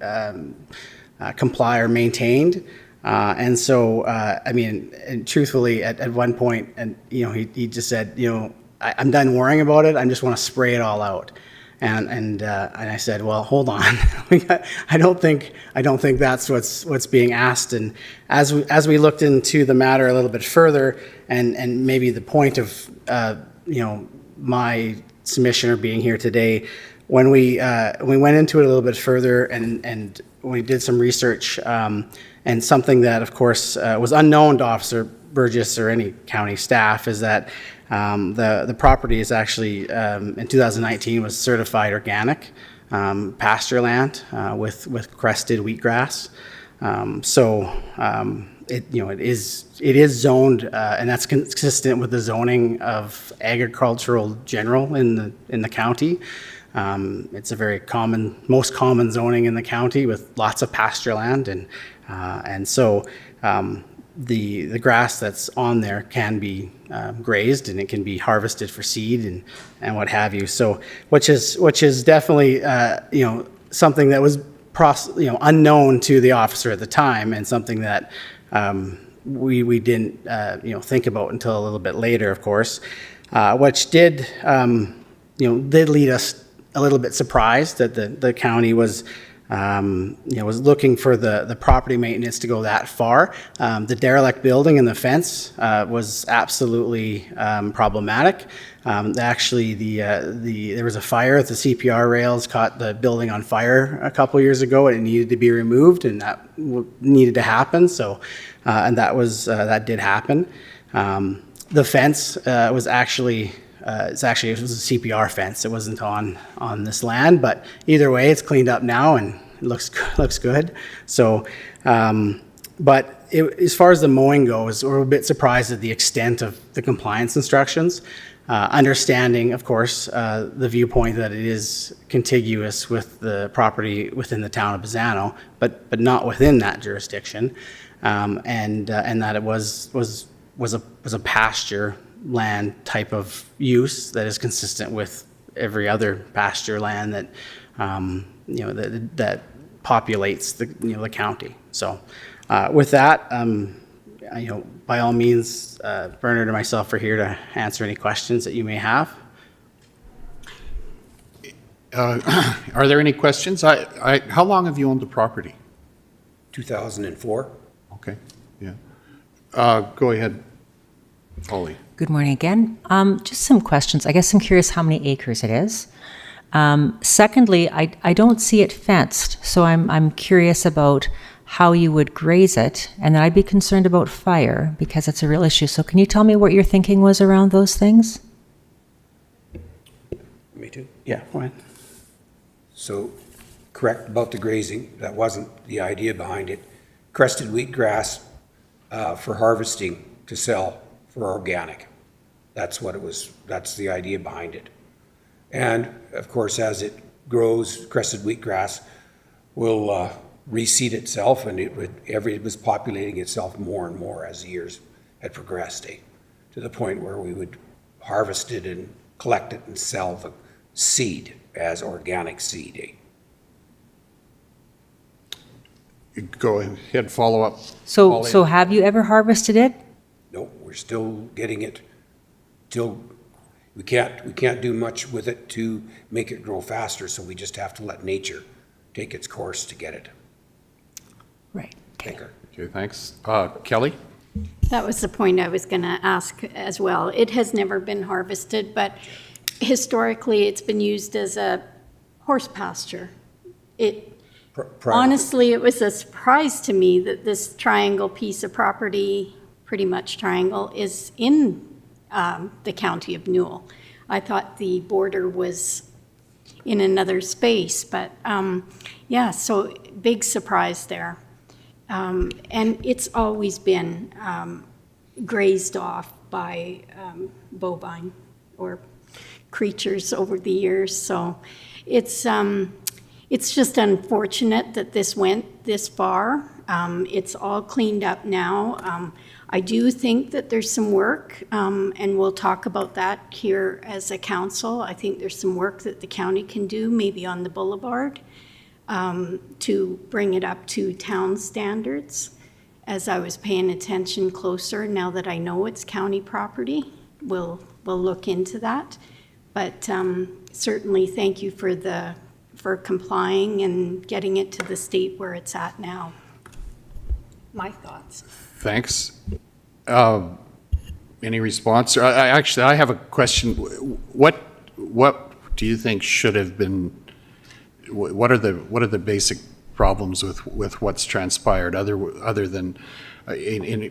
comply or maintained. And so, and truthfully, at one point, and he just said, I'm done worrying about it. I just want to spray it all out. And I said, well, hold on. I don't think that's what's being asked. And as we looked into the matter a little bit further, and maybe the point of my submission or being here today, when we went into it a little bit further and we did some research, and something that, of course, was unknown to Officer Burgess or any county staff is that the property is actually, in 2019, was certified organic pasture land with crested wheatgrass. It is zoned, and that's consistent with the zoning of agricultural general in the county. It's a very most common zoning in the county with lots of pasture land, and so the grass that's on there can be grazed, and it can be harvested for seed and what have you. So, which is definitely something that was unknown to the officer at the time, and something that we didn't think about until a little bit later, of course, which did lead us a little bit surprised that the county was looking for the property maintenance to go that far. The derelict building and the fence was absolutely problematic. Actually, there was a fire. The CPR rails caught the building on fire a couple years ago, and it needed to be removed, and that needed to happen. So, and that did happen. The fence was actually. It was a CPR fence. It wasn't on this land, but either way, it's cleaned up now and it looks good. So, as far as the mowing goes, we're a bit surprised at the extent of the compliance instructions. Understanding, of course, the viewpoint that it is contiguous with the property within the town of Bazzano, but not within that jurisdiction, and that it was a pasture land type of use that is consistent with every other pasture land that that populates the county. So with that, by all means, Bernard and myself are here to answer any questions that you may have. Are there any questions? How long have you owned the property? 2004. Okay, yeah. Go ahead, Holly. Good morning again. Just some questions. I guess I'm curious how many acres it is. Secondly, I don't see it fenced, so I'm curious about how you would graze it, and then I'd be concerned about fire because it's a real issue. So can you tell me what your thinking was around those things? Me too. Yeah, go ahead. So, correct about the grazing. That wasn't the idea behind it. Crested wheatgrass for harvesting to sell for organic. That's what it was. That's the idea behind it. And of course, as it grows, crested wheatgrass will reseed itself, and it was populating itself more and more as the years had progressed, to the point where we would harvest it and collect it and sell the seed as organic seed. Go ahead, follow up. So have you ever harvested it? No, we're still getting it. We can't do much with it to make it grow faster, so we just have to let nature take its course to get it. Right. Okay, thanks. Kelly? That was the point I was going to ask as well. It has never been harvested, but historically it's been used as a horse pasture. Honestly, it was a surprise to me that this triangle piece of property, pretty much triangle, is in the county of Newell. I thought the border was in another space, but yeah, so big surprise there. And it's always been grazed off by bovine or creatures over the years. So it's just unfortunate that this went this far. It's all cleaned up now. I do think that there's some work, and we'll talk about that here as a council. I think there's some work that the county can do, maybe on the boulevard, to bring it up to town standards. As I was paying attention closer, now that I know it's county property, we'll look into that. But certainly thank you for complying and getting it to the state where it's at now. My thoughts. Thanks. Any response? I have a question. What do you think should have been? What are the basic problems with what's transpired, other than,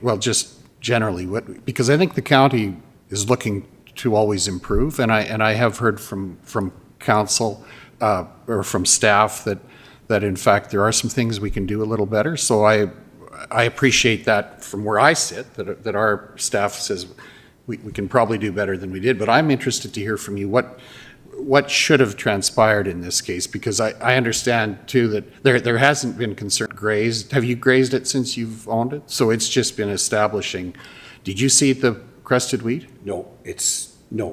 well, just generally? Because I think the county is looking to always improve, and I have heard from council or from staff that in fact there are some things we can do a little better. So I appreciate that from where I sit, that our staff says we can probably do better than we did. But I'm interested to hear from you what should have transpired in this case, because I understand too that there hasn't been concern grazed. Have you grazed it since you've owned it? So it's just been establishing. Did you seed the crested wheat? No,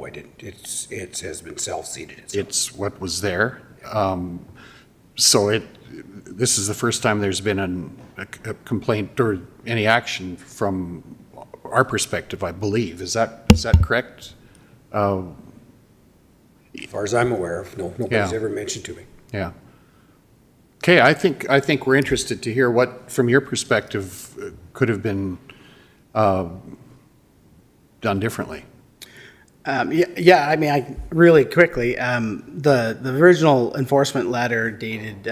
I didn't. It has been self-seeded. It's what was there. So this is the first time there's been a complaint or any action from our perspective, I believe. Is that correct? As far as I'm aware of, no, nobody's ever mentioned to me. Yeah. Okay, I think we're interested to hear what, from your perspective, could have been done differently. Yeah, I mean, really quickly, the original enforcement letter dated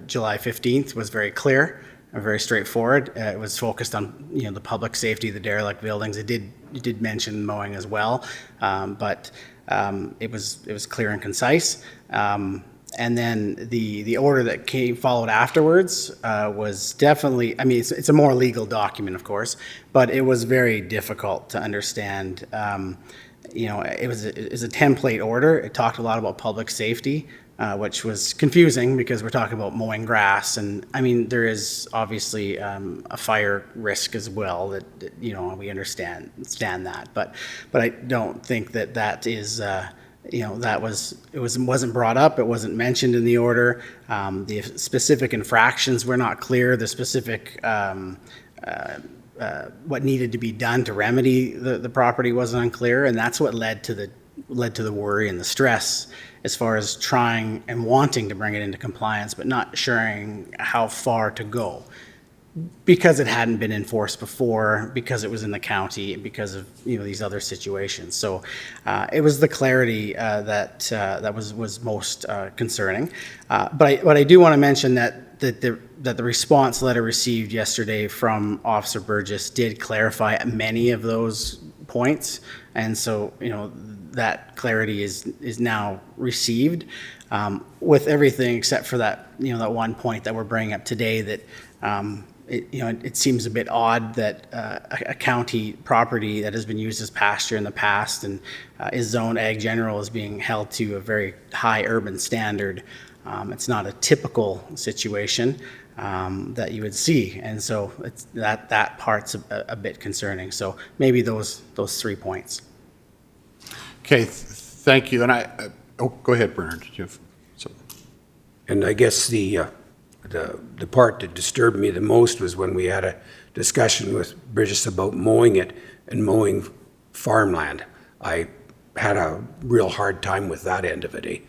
July 15th was very clear and very straightforward. It was focused on, the public safety of the derelict buildings. It did mention mowing as well, but it was clear and concise. And then the order that followed afterwards was definitely, I mean, it's a more legal document, of course, but it was very difficult to understand. It was a template order. It talked a lot about public safety, which was confusing because we're talking about mowing grass. And I mean, there is obviously a fire risk as well that we understand that. But I don't think that is, wasn't brought up. It wasn't mentioned in the order. The specific infractions were not clear. The specific what needed to be done to remedy the property wasn't unclear, and that's what led to the worry and the stress as far as trying and wanting to bring it into compliance, but not sharing how far to go because it hadn't been enforced before, because it was in the county, because of these other situations. So it was the clarity that was most concerning. But I do want to mention that the response letter received yesterday from Officer Burgess did clarify many of those points, and so that clarity is now received with everything except for that that one point that we're bringing up today, that it seems a bit odd that a county property that has been used as pasture in the past and is zoned ag general is being held to a very high urban standard. It's not a typical situation that you would see, and so that part's a bit concerning. So maybe those 3 points. Okay, thank you. And go ahead, Bernard. And I guess the part that disturbed me the most was when we had a discussion with Bridges about mowing it and mowing farmland. I had a real hard time with that end of it,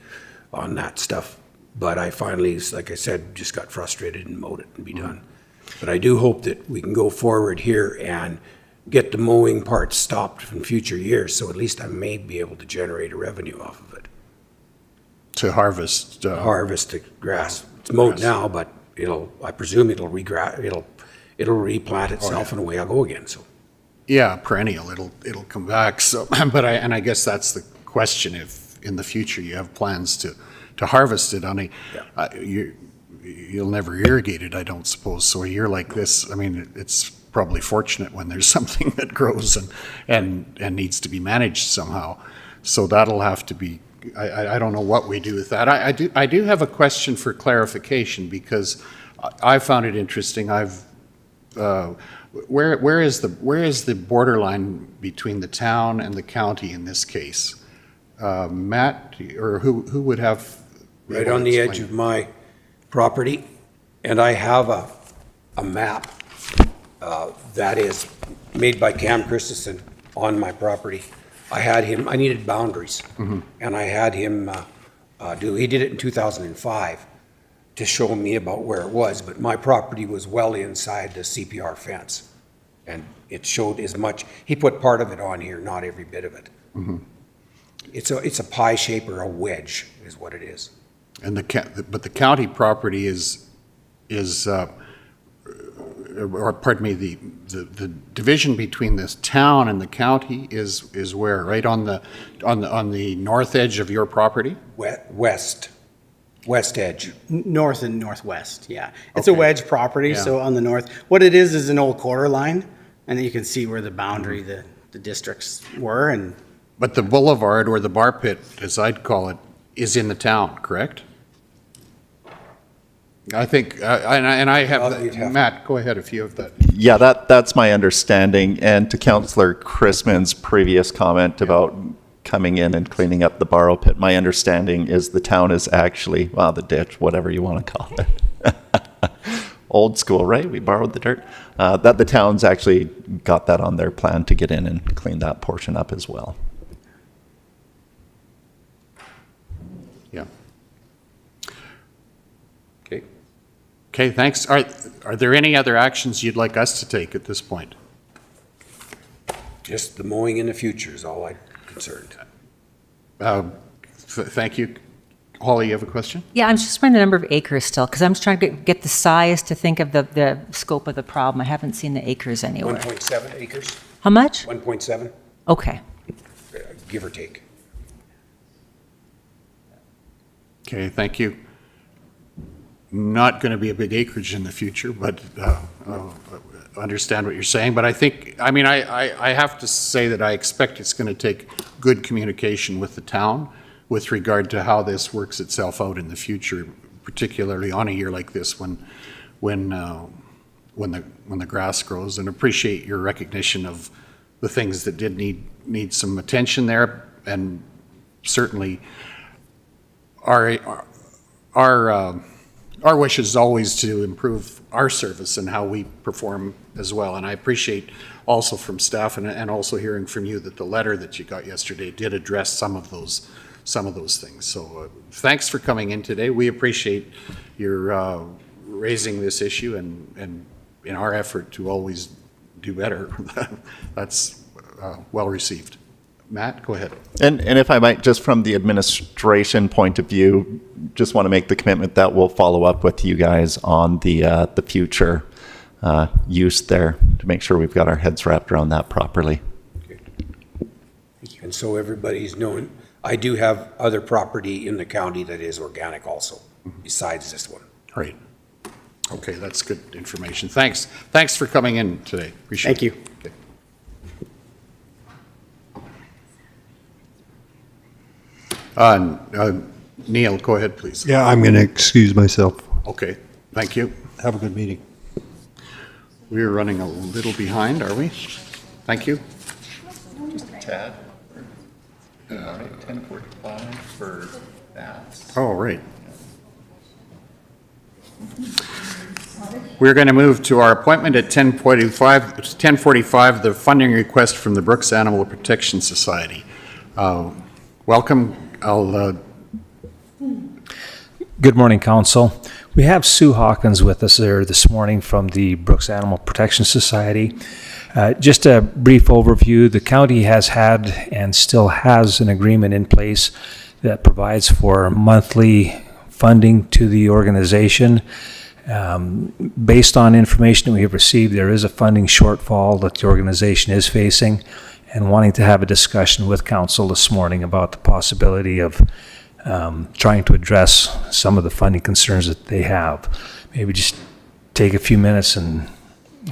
on that stuff. But I finally, like I said, just got frustrated and mowed it and be done. But I do hope that we can go forward here and get the mowing part stopped in future years, so at least I may be able to generate a revenue off of it. To harvest. Harvest the grass. It's mowed now, but I presume it'll replant itself and away I'll go again, so. Yeah, perennial, it'll come back, so, but I guess that's the question, if in the future you have plans to harvest it on you'll never irrigate it, I don't suppose, so a year like this, I mean, it's probably fortunate when there's something that grows and needs to be managed somehow, so that'll have to be, I don't know what we do with that. I do have a question for clarification, because I found it interesting. Where is the borderline between the town and the county in this case? Matt, or who would have? Right on the edge of my property, and I have a map that is made by Cam Christensen on my property. I needed boundaries, and I had him he did it in 2005 to show me about where it was, but my property was well inside the CPR fence, and it showed as much. He put part of it on here, not every bit of it. It's a pie shape or a wedge is what it is. And but the county property is or pardon me, the division between this town and the county is where, right on the north edge of your property? West edge. North and northwest, yeah. It's a wedge property, so on the north. What it is an old quarter line, and then you can see where the boundary, the districts were. But the boulevard, or the bar pit, as I'd call it, is in the town, correct? I think, and I have, Matt, go ahead if you have that. Yeah, that's my understanding. And to Councillor Chrisman's previous comment about coming in and cleaning up the borrow pit, my understanding is the town is actually, well, the ditch, whatever you want to call it. Old school, right? We borrowed the dirt. That the town's actually got that on their plan to get in and clean that portion up as well. Yeah. Okay, thanks. Are there any other actions you'd like us to take at this point? Just the mowing in the future is all I'm concerned. Thank you. Holly, you have a question? Yeah, I'm just wondering the number of acres still, because I'm just trying to get the size to think of the scope of the problem. I haven't seen the acres anywhere. 1.7 acres. How much? 1.7. Okay. Give or take. Okay, thank you. Not going to be a big acreage in the future, but understand what you're saying. But I think, I mean, I have to say that I expect it's going to take good communication with the town with regard to how this works itself out in the future, particularly on a year like this when the grass grows. And appreciate your recognition of the things that did need some attention there, and certainly our wish is always to improve our service and how we perform as well. And I appreciate also from staff and also hearing from you that the letter that you got yesterday did address some of those things. So thanks for coming in today. We appreciate your raising this issue and in our effort to always do better. That's well received. Matt, go ahead. And if I might, just from the administration point of view, just want to make the commitment that we'll follow up with you guys on the future use there to make sure we've got our heads wrapped around that properly. Okay. And so everybody's knowing, I do have other property in the county that is organic also, besides this one. Right. Okay, that's good information. Thanks. Thanks for coming in today. Appreciate it. Thank you. Okay. Neil, go ahead, please. Yeah, I'm going to excuse myself. Okay, thank you. Have a good meeting. We're running a little behind, are we? Thank you. Just a tad. 10:45 for that. Oh, right. We're going to move to our appointment at 10:45, the funding request from the Brooks Animal Protection Society. Welcome. Good morning, Council. We have Sue Hawkins with us there this morning from the Brooks Animal Protection Society. Just a brief overview, the county has had and still has an agreement in place that provides for monthly funding to the organization. Based on information that we have received, there is a funding shortfall that the organization is facing, and wanting to have a discussion with council this morning about the possibility of trying to address some of the funding concerns that they have. Maybe just take a few minutes and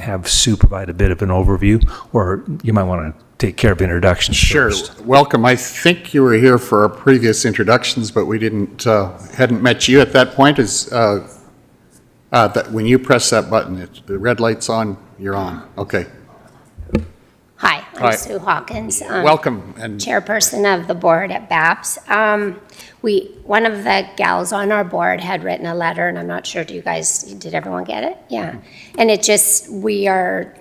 have Sue provide a bit of an overview, or you might want to take care of introductions first. Sure. Welcome. I think you were here for our previous introductions, but we hadn't met you at that point. When you press that button, the red light's on, you're on. Okay. Hi, I'm Sue Hawkins. Welcome. And chairperson of the board at BAPS. One of the gals on our board had written a letter, and I'm not sure, did everyone get it? Yeah. And we are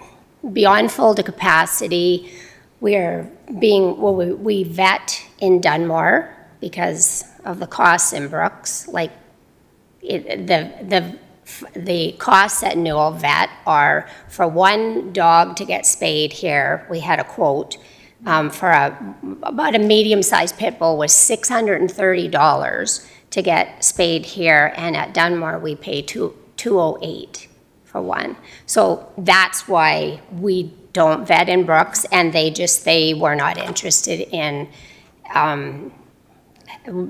beyond full to capacity. We vet in Dunmore because of the costs in Brooks. Like the costs at Newell Vet are for one dog to get spayed here. We had a quote for about a medium-sized pit bull was $630 to get spayed here, and at Dunmore we pay $208 for one. So that's why we don't vet in Brooks, and they were not interested in.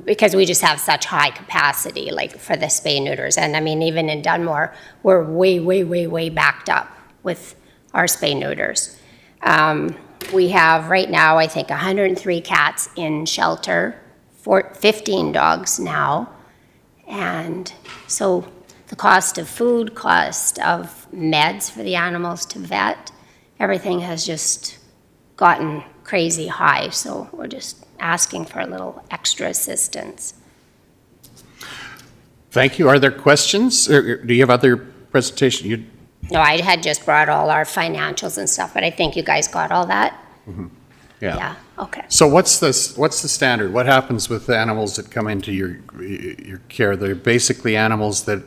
Because we just have such high capacity, like for the spay neuters. And I mean, even in Dunmore, we're way backed up with our spay neuters. We have right now, I think, 103 cats in shelter, 15 dogs now. And so the cost of food, cost of meds for the animals to vet, everything has just gotten crazy high. So we're just asking for a little extra assistance. Thank you. Are there questions? Or do you have other presentation? No, I had just brought all our financials and stuff, but I think you guys got all that. Mm-hmm. Yeah. Okay. So what's the standard? What happens with the animals that come into your care? They're basically animals that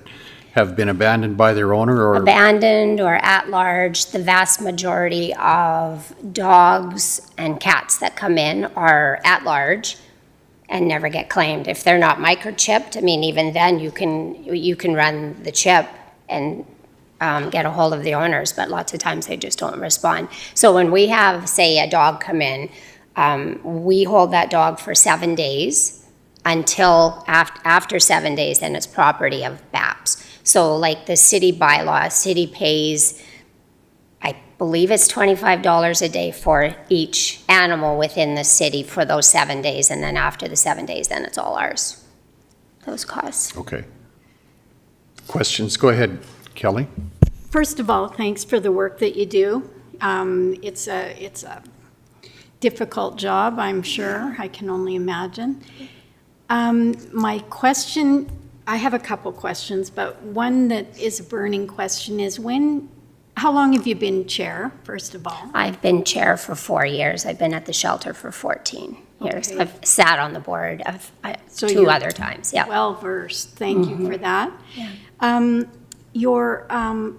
have been abandoned by their owner, or abandoned or at large. The vast majority of dogs and cats that come in are at large and never get claimed. If they're not microchipped, I mean, even then you can run the chip and get a hold of the owners, but lots of times they just don't respond. So when we have, say, a dog come in, we hold that dog for 7 days until after 7 days, then it's property of BAPS. So like the city bylaw, city pays, I believe it's $25 a day for each animal within the city for those 7 days. And then after the 7 days, then it's all ours, those costs. Okay. Questions? Go ahead, Kelly. First of all, thanks for the work that you do. It's a difficult job, I'm sure. I can only imagine. My question, I have a couple questions, but one that is a burning question is how long have you been chair, first of all? I've been chair for 4 years. I've been at the shelter for 14 years. Okay. I've sat on the board of two other times. Yeah. Well-versed. Thank you for that. Yeah. Your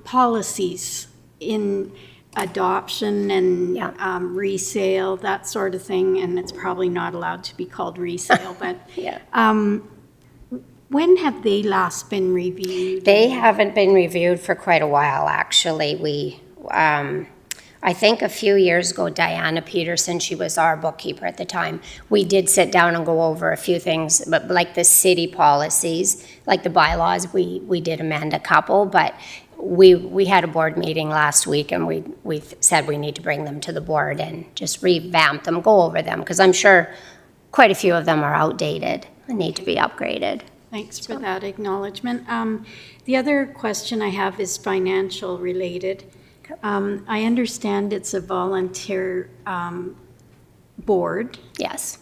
policies in adoption and resale, that sort of thing, and it's probably not allowed to be called resale, but yeah. When have they last been reviewed? They haven't been reviewed for quite a while, actually. I think a few years ago, Diana Peterson, she was our bookkeeper at the time, we did sit down and go over a few things, but like the city policies, like the bylaws, we did amend a couple, but we had a board meeting last week, and we said we need to bring them to the board and just revamp them, go over them, because I'm sure quite a few of them are outdated and need to be upgraded. Thanks for that acknowledgement. The other question I have is financial related. I understand it's a volunteer board. Yes.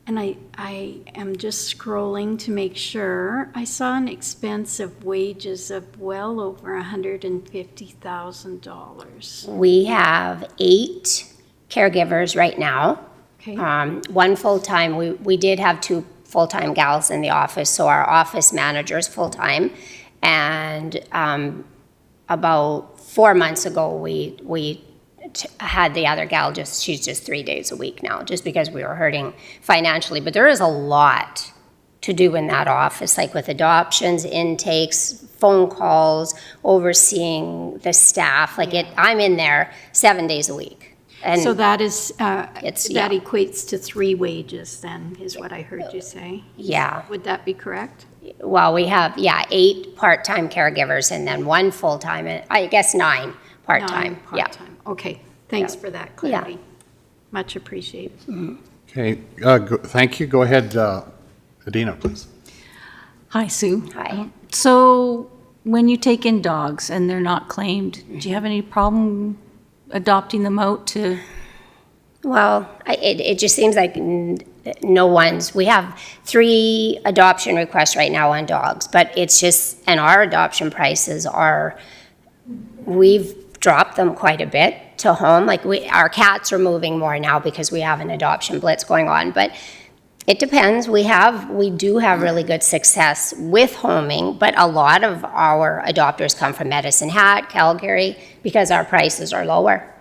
And I am just scrolling to make sure. I saw an expense of wages of well over $150,000. We have 8 caregivers right now. Okay. One full-time. We did have 2 full-time gals in the office, so our office manager is full-time. And about 4 months ago, we had the other gal she's just 3 days a week now, just because we were hurting financially. But there is a lot to do in that office, like with adoptions, intakes, phone calls, overseeing the staff. I'm in there 7 days a week. And so that is, that equates to 3 wages then, is what I heard you say? Yeah. Would that be correct? Well, we have, 8 part-time caregivers and then 1 full-time, and I guess 9 part-time. 9 part-time. Okay, thanks for that clarity. Much appreciated. Okay, thank you. Go ahead, Adina, please. Hi, Sue. Hi. So when you take in dogs and they're not claimed, do you have any problem adopting them out to? Well, it just seems like no one's. We have 3 adoption requests right now on dogs, but it's just, and our adoption prices we've dropped them quite a bit to home. Our cats are moving more now because we have an adoption blitz going on, but it depends. We do have really good success with homing, but a lot of our adopters come from Medicine Hat, Calgary, because our prices are lower.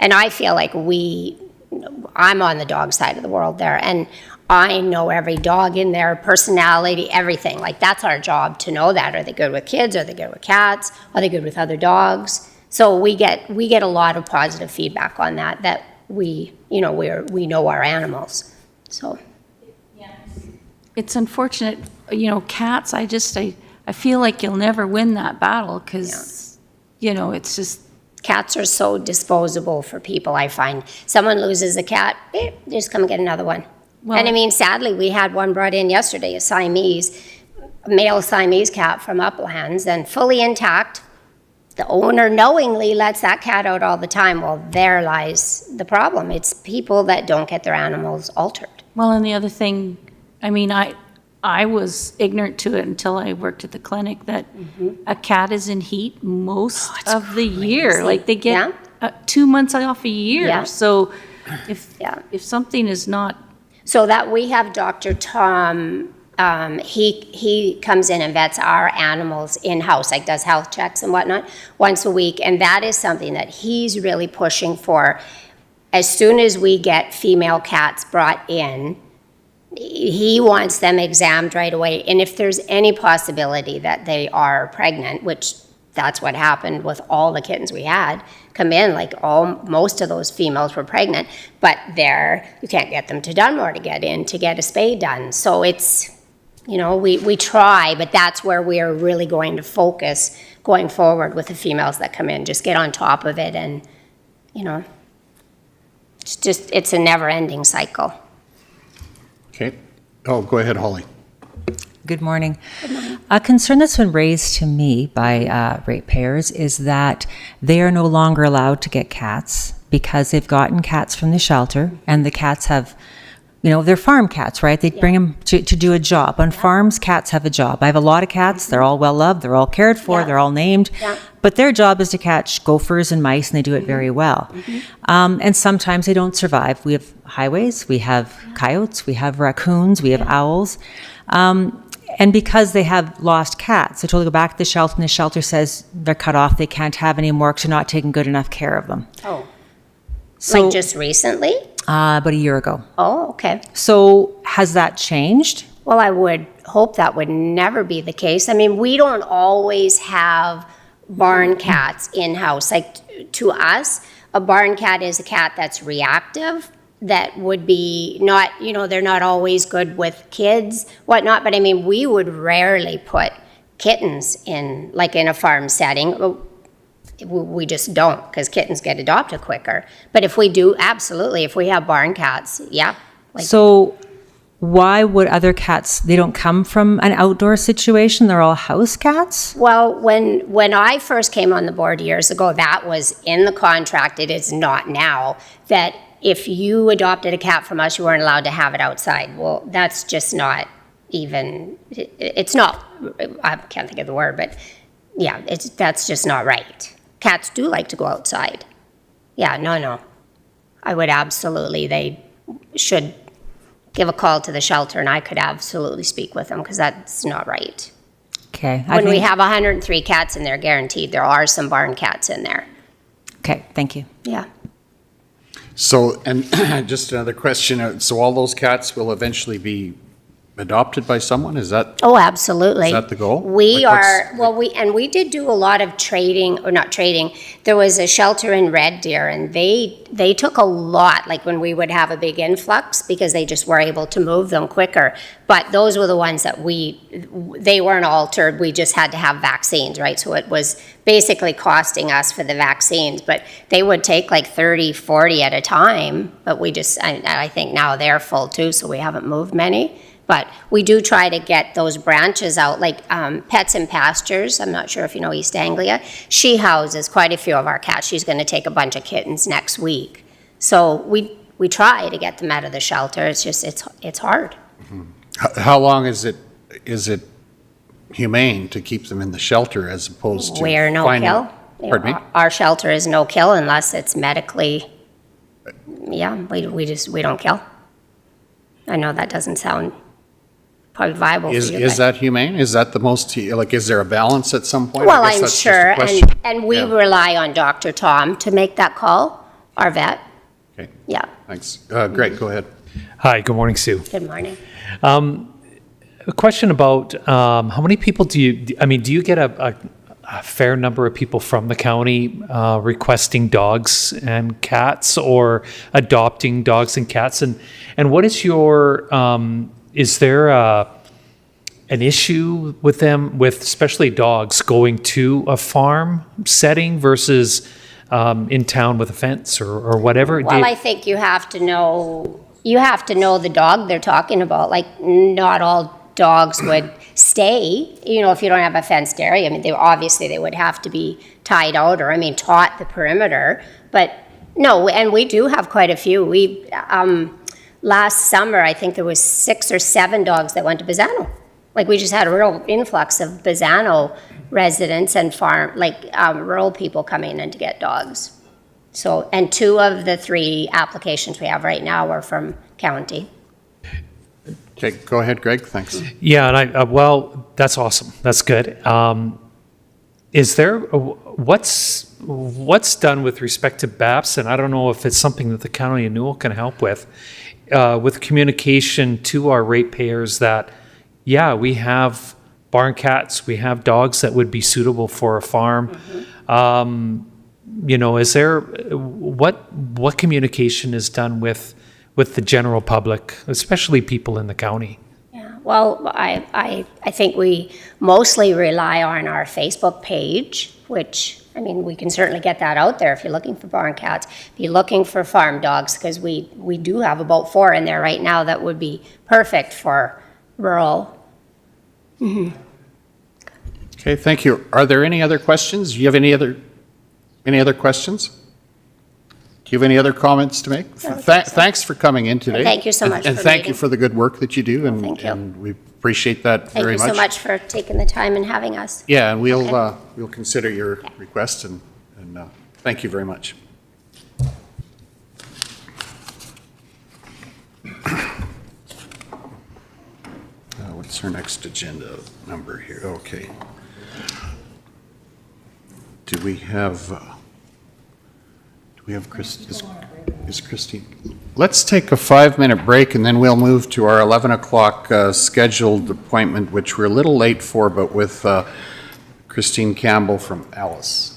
And I feel like I'm on the dog side of the world there, and I know every dog in there, personality, everything. That's our job to know that. Are they good with kids? Are they good with cats? Are they good with other dogs? So we get a lot of positive feedback on that we know our animals. So It's unfortunate, cats, I feel like you'll never win that battle because, it's just. Cats are so disposable for people, I find. Someone loses a cat, just come get another one. Well, and sadly, we had one brought in yesterday, a male Siamese cat from Uplands, and fully intact. The owner knowingly lets that cat out all the time. Well, there lies the problem. It's people that don't get their animals altered. Well, and the other thing, I was ignorant to it until I worked at the clinic that a cat is in heat most of the year. They get 2 months off a year. Yeah. So if something is not. So that we have Dr. Tom, he comes in and vets our animals in-house, does health checks and whatnot once a week. And that is something that he's really pushing for. As soon as we get female cats brought in, he wants them examined right away. And if there's any possibility that they are pregnant, which that's what happened with all the kittens we had come in, most of those females were pregnant, but you can't get them to Dunmore to get a spay done. So it's, we try, but that's where we are really going to focus going forward with the females that come in. Just get on top of it, and, it's a never-ending cycle. Okay. Oh, go ahead, Holly. Good morning. A concern that's been raised to me by ratepayers is that they are no longer allowed to get cats because they've gotten cats from the shelter, and the cats have, they're farm cats, right? They bring them to do a job. On farms, cats have a job. I have a lot of cats. They're all well loved. They're all cared for. They're all named. But their job is to catch gophers and mice, and they do it very well. And sometimes they don't survive. We have highways, we have coyotes, we have raccoons, we have owls. And because they have lost cats, they totally go back to the shelter, and the shelter says they're cut off, they can't have any more because they're not taking good enough care of them. Oh. So, just recently? About a year ago. Oh, okay. So has that changed? Well, I would hope that would never be the case. We don't always have barn cats in-house. To us, a barn cat is a cat that's reactive, that would be not, they're not always good with kids, whatnot, but we would rarely put kittens in a farm setting. We just don't, because kittens get adopted quicker. But if we do, absolutely, if we have barn cats, yeah. So why would other cats, they don't come from an outdoor situation? They're all house cats? Well, when I first came on the board years ago, that was in the contract. It is not now, that if you adopted a cat from us, you weren't allowed to have it outside. Well, that's just not even, it's not, I can't think of the word, but yeah, that's just not right. Cats do like to go outside. Yeah, no. I would absolutely, they should give a call to the shelter and I could absolutely speak with them because that's not right. Okay. When we have 103 cats in there, guaranteed, there are some barn cats in there. Okay, thank you. Yeah. So, and just another question, so all those cats will eventually be adopted by someone? Is that? Oh, absolutely. Is that the goal? We Like, are, well, we did do a lot of trading, or not trading. There was a shelter in Red Deer and they took a lot, like when we would have a big influx because they just were able to move them quicker. But those were the ones that they weren't altered. We just had to have vaccines, right? So it was basically costing us for the vaccines, but they would take like 30, 40 at a time. But we just, I think now they're full too, so we haven't moved many. But we do try to get those branches out, like Pets and Pastures. I'm not sure if you know East Anglia. She houses quite a few of our cats. She's going to take a bunch of kittens next week. So we try to get them out of the shelter. It's just, it's hard. How long is it humane to keep them in the shelter as opposed to We're no finding? kill. Pardon me? Our shelter is no kill unless it's medically, yeah, we don't kill. I know that doesn't sound probably viable for you. Is that humane? Is that the most, like, is there a balance at some point? Well, I guess I'm that's just a sure, question. and we Yeah. rely on Dr. Tom to make that call, our vet. Okay. Yeah, Thanks. Greg, go ahead. Hi, good morning, Sue. good morning. A question about how many people do you get a fair number of people from the county requesting dogs and cats or adopting dogs and cats? And what is your, is there an issue with them, with especially dogs, going to a farm setting versus in town with a fence or whatever? Well, I think you have to know the dog they're talking about. Like, not all dogs would stay, if you don't have a fenced area. I mean, they would have to be tied out or, taught the perimeter. But no, and we do have quite a few. We, last summer, I think there was 6 or 7 dogs that went to Bazzano. Like, we just had a real influx of Bazzano residents and rural people coming in to get dogs. So, and 2 of the 3 applications we have right now are from county. Okay, go ahead, Greg. Thanks. Yeah, and well, that's awesome. That's good. Is there what's done with respect to BAPS? And I don't know if it's something that the county of Newell can help with communication to our ratepayers that, yeah, we have barn cats, we have dogs that would be suitable for a farm. Is there what communication is done with the general public, especially people in the county? Yeah, well, I think we mostly rely on our Facebook page, which, we can certainly get that out there if you're looking for barn cats. If you're looking for farm dogs, because we do have about 4 in there right now that would be perfect for rural. Mm-hmm. Okay, thank you. Are there any other questions? Do you have any other questions? Do you have any other comments to make? Thanks for coming in today. Thank you so much And for thank you meeting. for the good work that you do, and, Thank you. and we appreciate that Thank very you much. so much for taking the time and having us. Yeah, and we'll consider your request, and thank you very much. What's our next agenda number here? Okay. Do we have is Christine? Let's take a 5-minute break and then we'll move to our 11 o'clock scheduled appointment, which we're a little late for, but with Christine Campbell from ALUS.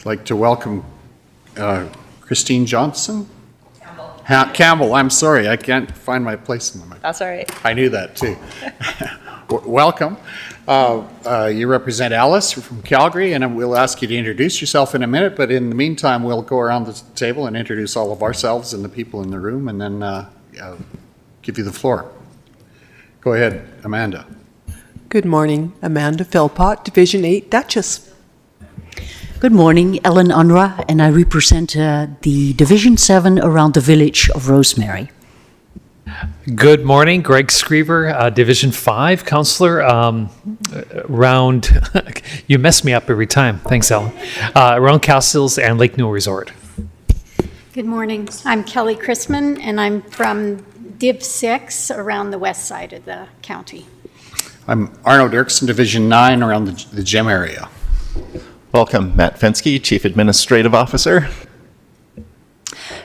like to welcome Christine Johnson? Campbell, I'm sorry, I can't find my place in the mic. That's all right. I knew that too. Welcome. You represent ALUS from Calgary, and we'll ask you to introduce yourself in a minute, but in the meantime, we'll go around the table and introduce all of ourselves and the people in the room, and then give you the floor. Go ahead, Amanda. Good morning. Amanda Philpott, Division 8, Duchess. Good morning, Ellen Unruh, and I represent the Division 7 around the village of Rosemary. Good morning, Greg Screever, Division 5 counselor, around, you mess me up every time, thanks Ellen, around Castles and Lake Newell Resort. Good morning. I'm Kelly Chrisman, and I'm from Div 6 around the west side of the county. I'm Arno Dirksen, Division 9 around the gym area. Welcome, Matt Fensky, Chief Administrative Officer.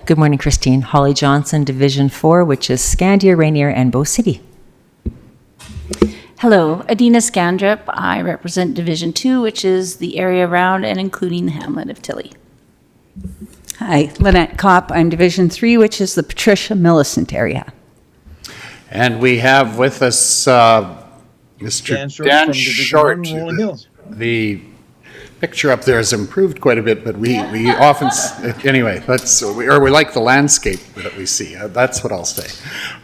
Good morning, Christine. Holly Johnson, Division 4, which is Scandia, Rainier, and Bow City. Hello, Adina Scandrup. I represent Division 2, which is the area around and including the hamlet of Tilly. Hi, Lynette Kopp. I'm Division 3, which is the Patricia Millicent area. And we have with us Mr. Dan Short. The picture up there has improved quite a bit, but we often, anyway, we like the landscape that we see. That's what I'll say.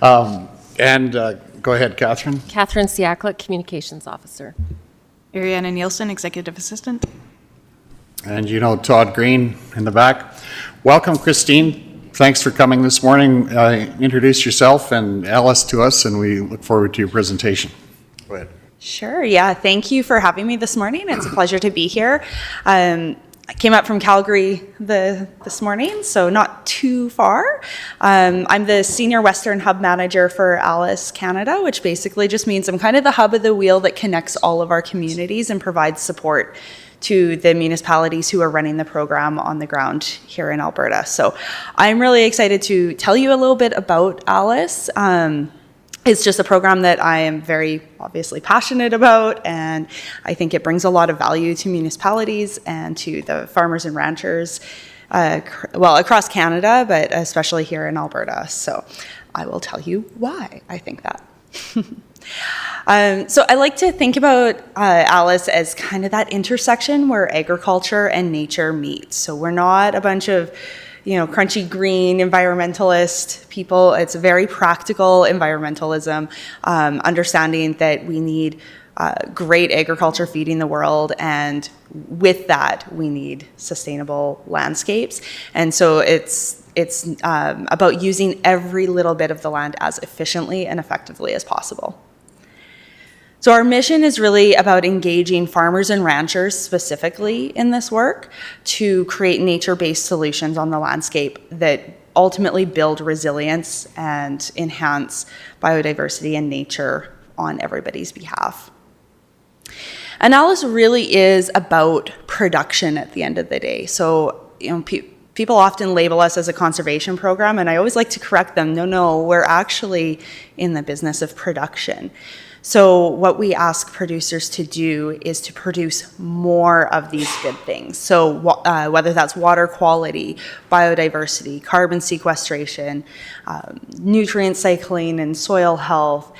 Go ahead, Catherine. Catherine Siaklik, Communications Officer. Ariana Nielsen, Executive Assistant. And you know Todd Green in the back. Welcome, Christine. Thanks for coming this morning. Introduce yourself and ALUS to us, and we look forward to your presentation. Go ahead. Sure, yeah. Thank you for having me this morning. It's a pleasure to be here. I came up from Calgary this morning, so not too far. I'm the Senior Western Hub Manager for ALUS Canada, which basically just means I'm kind of the hub of the wheel that connects all of our communities and provides support to the municipalities who are running the program on the ground here in Alberta. So I'm really excited to tell you a little bit about ALUS. It's just a program that I am very obviously passionate about, and I think it brings a lot of value to municipalities and to the farmers and ranchers, across Canada, but especially here in Alberta. So I will tell you why I think that. So I like to think about ALUS as kind of that intersection where agriculture and nature meet. So we're not a bunch of crunchy green environmentalist people. It's very practical environmentalism, understanding that we need great agriculture feeding the world, and with that we need sustainable landscapes. And so it's about using every little bit of the land as efficiently and effectively as possible. So our mission is really about engaging farmers and ranchers specifically in this work to create nature-based solutions on the landscape that ultimately build resilience and enhance biodiversity and nature on everybody's behalf. And ALUS really is about production at the end of the day. So, people often label us as a conservation program, and I always like to correct them. No, we're actually in the business of production. So what we ask producers to do is to produce more of these good things. So whether that's water quality, biodiversity, carbon sequestration, nutrient cycling and soil health,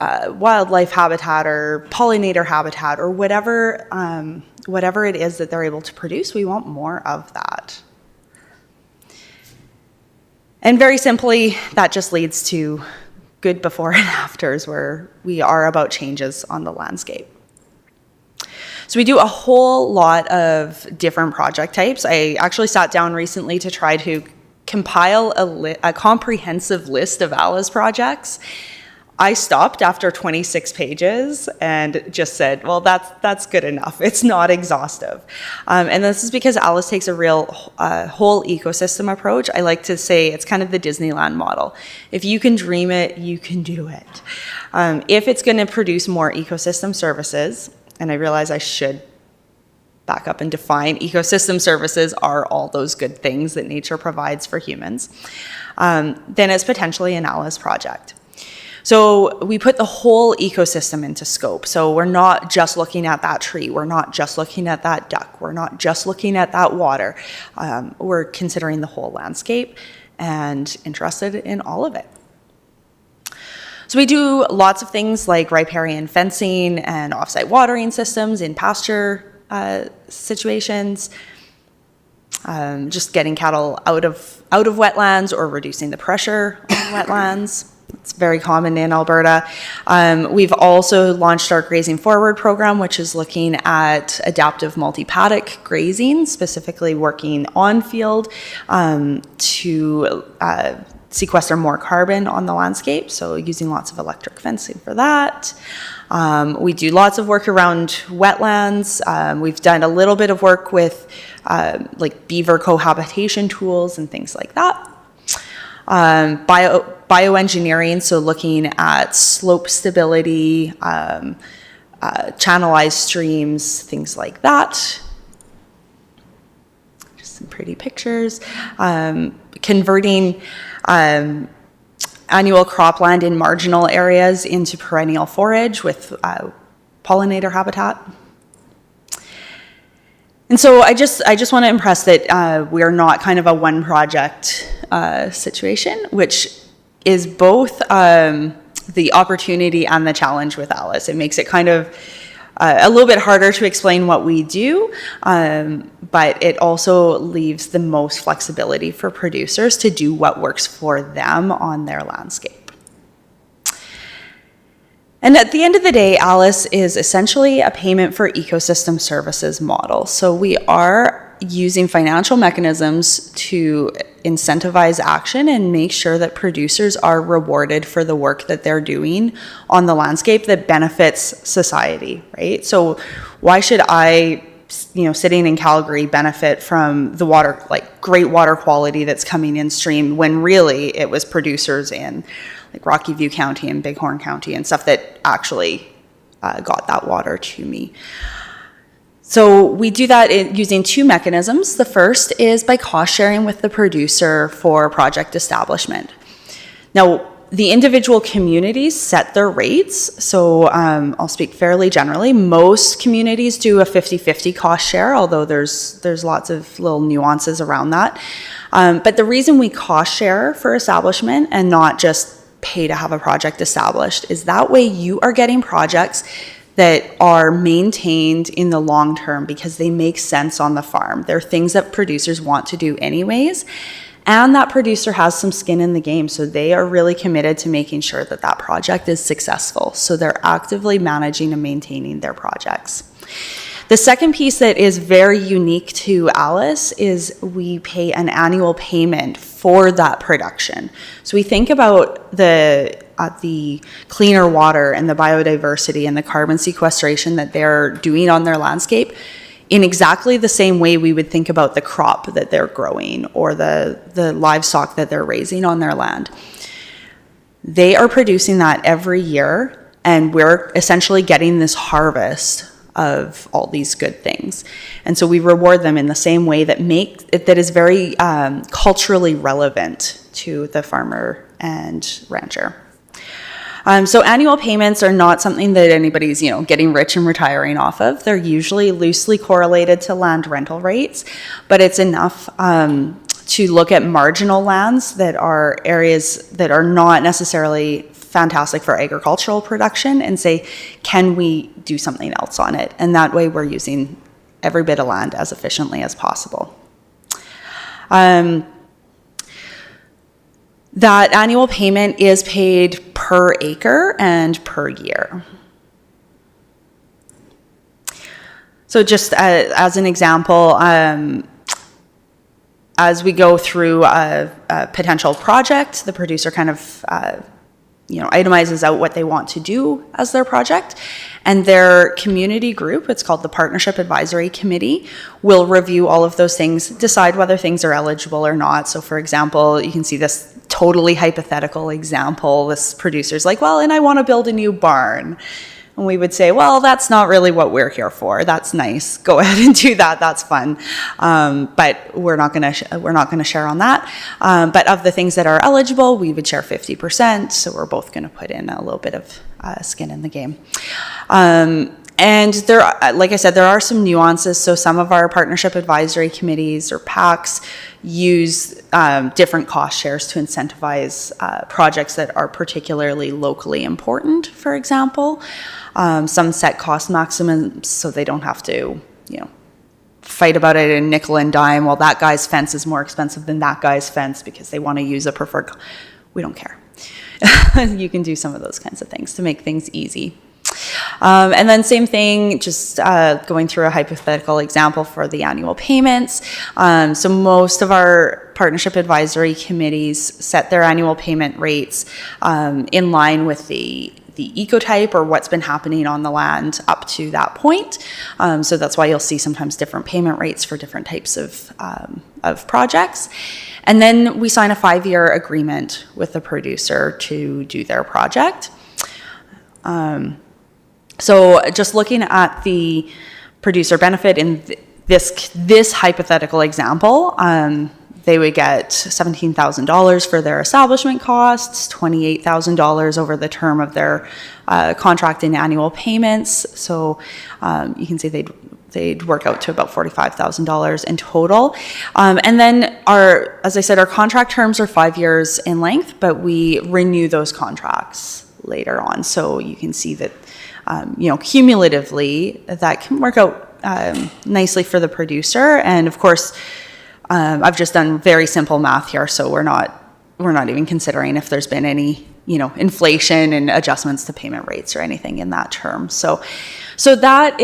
wildlife habitat or pollinator habitat, or whatever it is that they're able to produce, we want more of that. And very simply, that just leads to good before and afters, where we are about changes on the landscape. So we do a whole lot of different project types. I actually sat down recently to try to compile a comprehensive list of ALUS projects. I stopped after 26 pages and just said, well, that's good enough. It's not exhaustive. And this is because ALUS takes a real whole ecosystem approach. I like to say it's kind of the Disneyland model. If you can dream it, you can do it. If it's going to produce more ecosystem services, and I realize I should back up and define ecosystem services are all those good things that nature provides for humans, then it's potentially an ALUS project. So we put the whole ecosystem into scope. So we're not just looking at that tree. We're not just looking at that duck. We're not just looking at that water. We're considering the whole landscape and interested in all of it. So we do lots of things like riparian fencing and offsite watering systems in pasture situations, just getting cattle out of wetlands or reducing the pressure on wetlands. It's very common in Alberta. We've also launched our Grazing Forward program, which is looking at adaptive multi-paddock grazing, specifically working on field to sequester more carbon on the landscape, so using lots of electric fencing for that. We do lots of work around wetlands. We've done a little bit of work with like beaver cohabitation tools and things like that. Bioengineering, so looking at slope stability, channelized streams, things like that. Just some pretty pictures. Converting annual cropland in marginal areas into perennial forage with pollinator habitat. And so I just want to impress that we're not kind of a one project situation, which is both the opportunity and the challenge with ALUS. It makes it kind of a little bit harder to explain what we do, but it also leaves the most flexibility for producers to do what works for them on their landscape. And at the end of the day, ALUS is essentially a payment for ecosystem services model. So we are using financial mechanisms to incentivize action and make sure that producers are rewarded for the work that they're doing on the landscape that benefits society, right? So why should I, sitting in Calgary, benefit from the water, like great water quality that's coming in stream, when really it was producers in like Rocky View County and Bighorn County and stuff that actually got that water to me. So we do that using two mechanisms. The first is by cost sharing with the producer for project establishment. Now, the individual communities set their rates. So I'll speak fairly generally. Most communities do a 50-50 cost share, although there's lots of little nuances around that. But the reason we cost share for establishment and not just pay to have a project established is that way you are getting projects that are maintained in the long term because they make sense on the farm. They're things that producers want to do anyways, and that producer has some skin in the game, so they are really committed to making sure that that project is successful. So they're actively managing and maintaining their projects. The second piece that is very unique to ALUS is we pay an annual payment for that production. So we think about the cleaner water and the biodiversity and the carbon sequestration that they're doing on their landscape in exactly the same way we would think about the crop that they're growing or the livestock that they're raising on their land. They are producing that every year, and we're essentially getting this harvest of all these good things. And so we reward them in the same way that is very culturally relevant to the farmer and rancher. So annual payments are not something that anybody's, getting rich and retiring off of. They're usually loosely correlated to land rental rates, but it's enough to look at marginal lands that are areas that are not necessarily fantastic for agricultural production and say, can we do something else on it? And that way we're using every bit of land as efficiently as possible. That annual payment is paid per acre and per year. So just as an example, as we go through a potential project, the producer kind of itemizes out what they want to do as their project, and their community group, it's called the Partnership Advisory Committee, will review all of those things, decide whether things are eligible or not. So for example, you can see this totally hypothetical example. This producer's like, well, and I want to build a new barn. And we would say, well, that's not really what we're here for. That's nice. Go ahead and do that. That's fun. But we're not going to share on that. But of the things that are eligible, we would share 50%. So we're both going to put in a little bit of skin in the game. And there, like I said, there are some nuances. So some of our partnership advisory committees or PACs use different cost shares to incentivize projects that are particularly locally important, for example. Some set cost maximums so they don't have to, fight about it in nickel and dime. Well, that guy's fence is more expensive than that guy's fence because they want to use a preferred. We don't care. You can do some of those kinds of things to make things easy. And then same thing, just going through a hypothetical example for the annual payments. So most of our partnership advisory committees set their annual payment rates in line with the ecotype or what's been happening on the land up to that point. So that's why you'll see sometimes different payment rates for different types of projects. And then we sign a 5-year agreement with the producer to do their project. So just looking at the producer benefit in this hypothetical example, they would get $17,000 for their establishment costs, $28,000 over the term of their contract in annual payments. So you can see they'd work out to about $45,000 in total. And then as I said, our contract terms are 5 years in length, but we renew those contracts later on. So you can see that cumulatively, that can work out nicely for the producer. And of course, I've just done very simple math here, so we're not even considering if there's been any, inflation and adjustments to payment rates or anything in that term. So that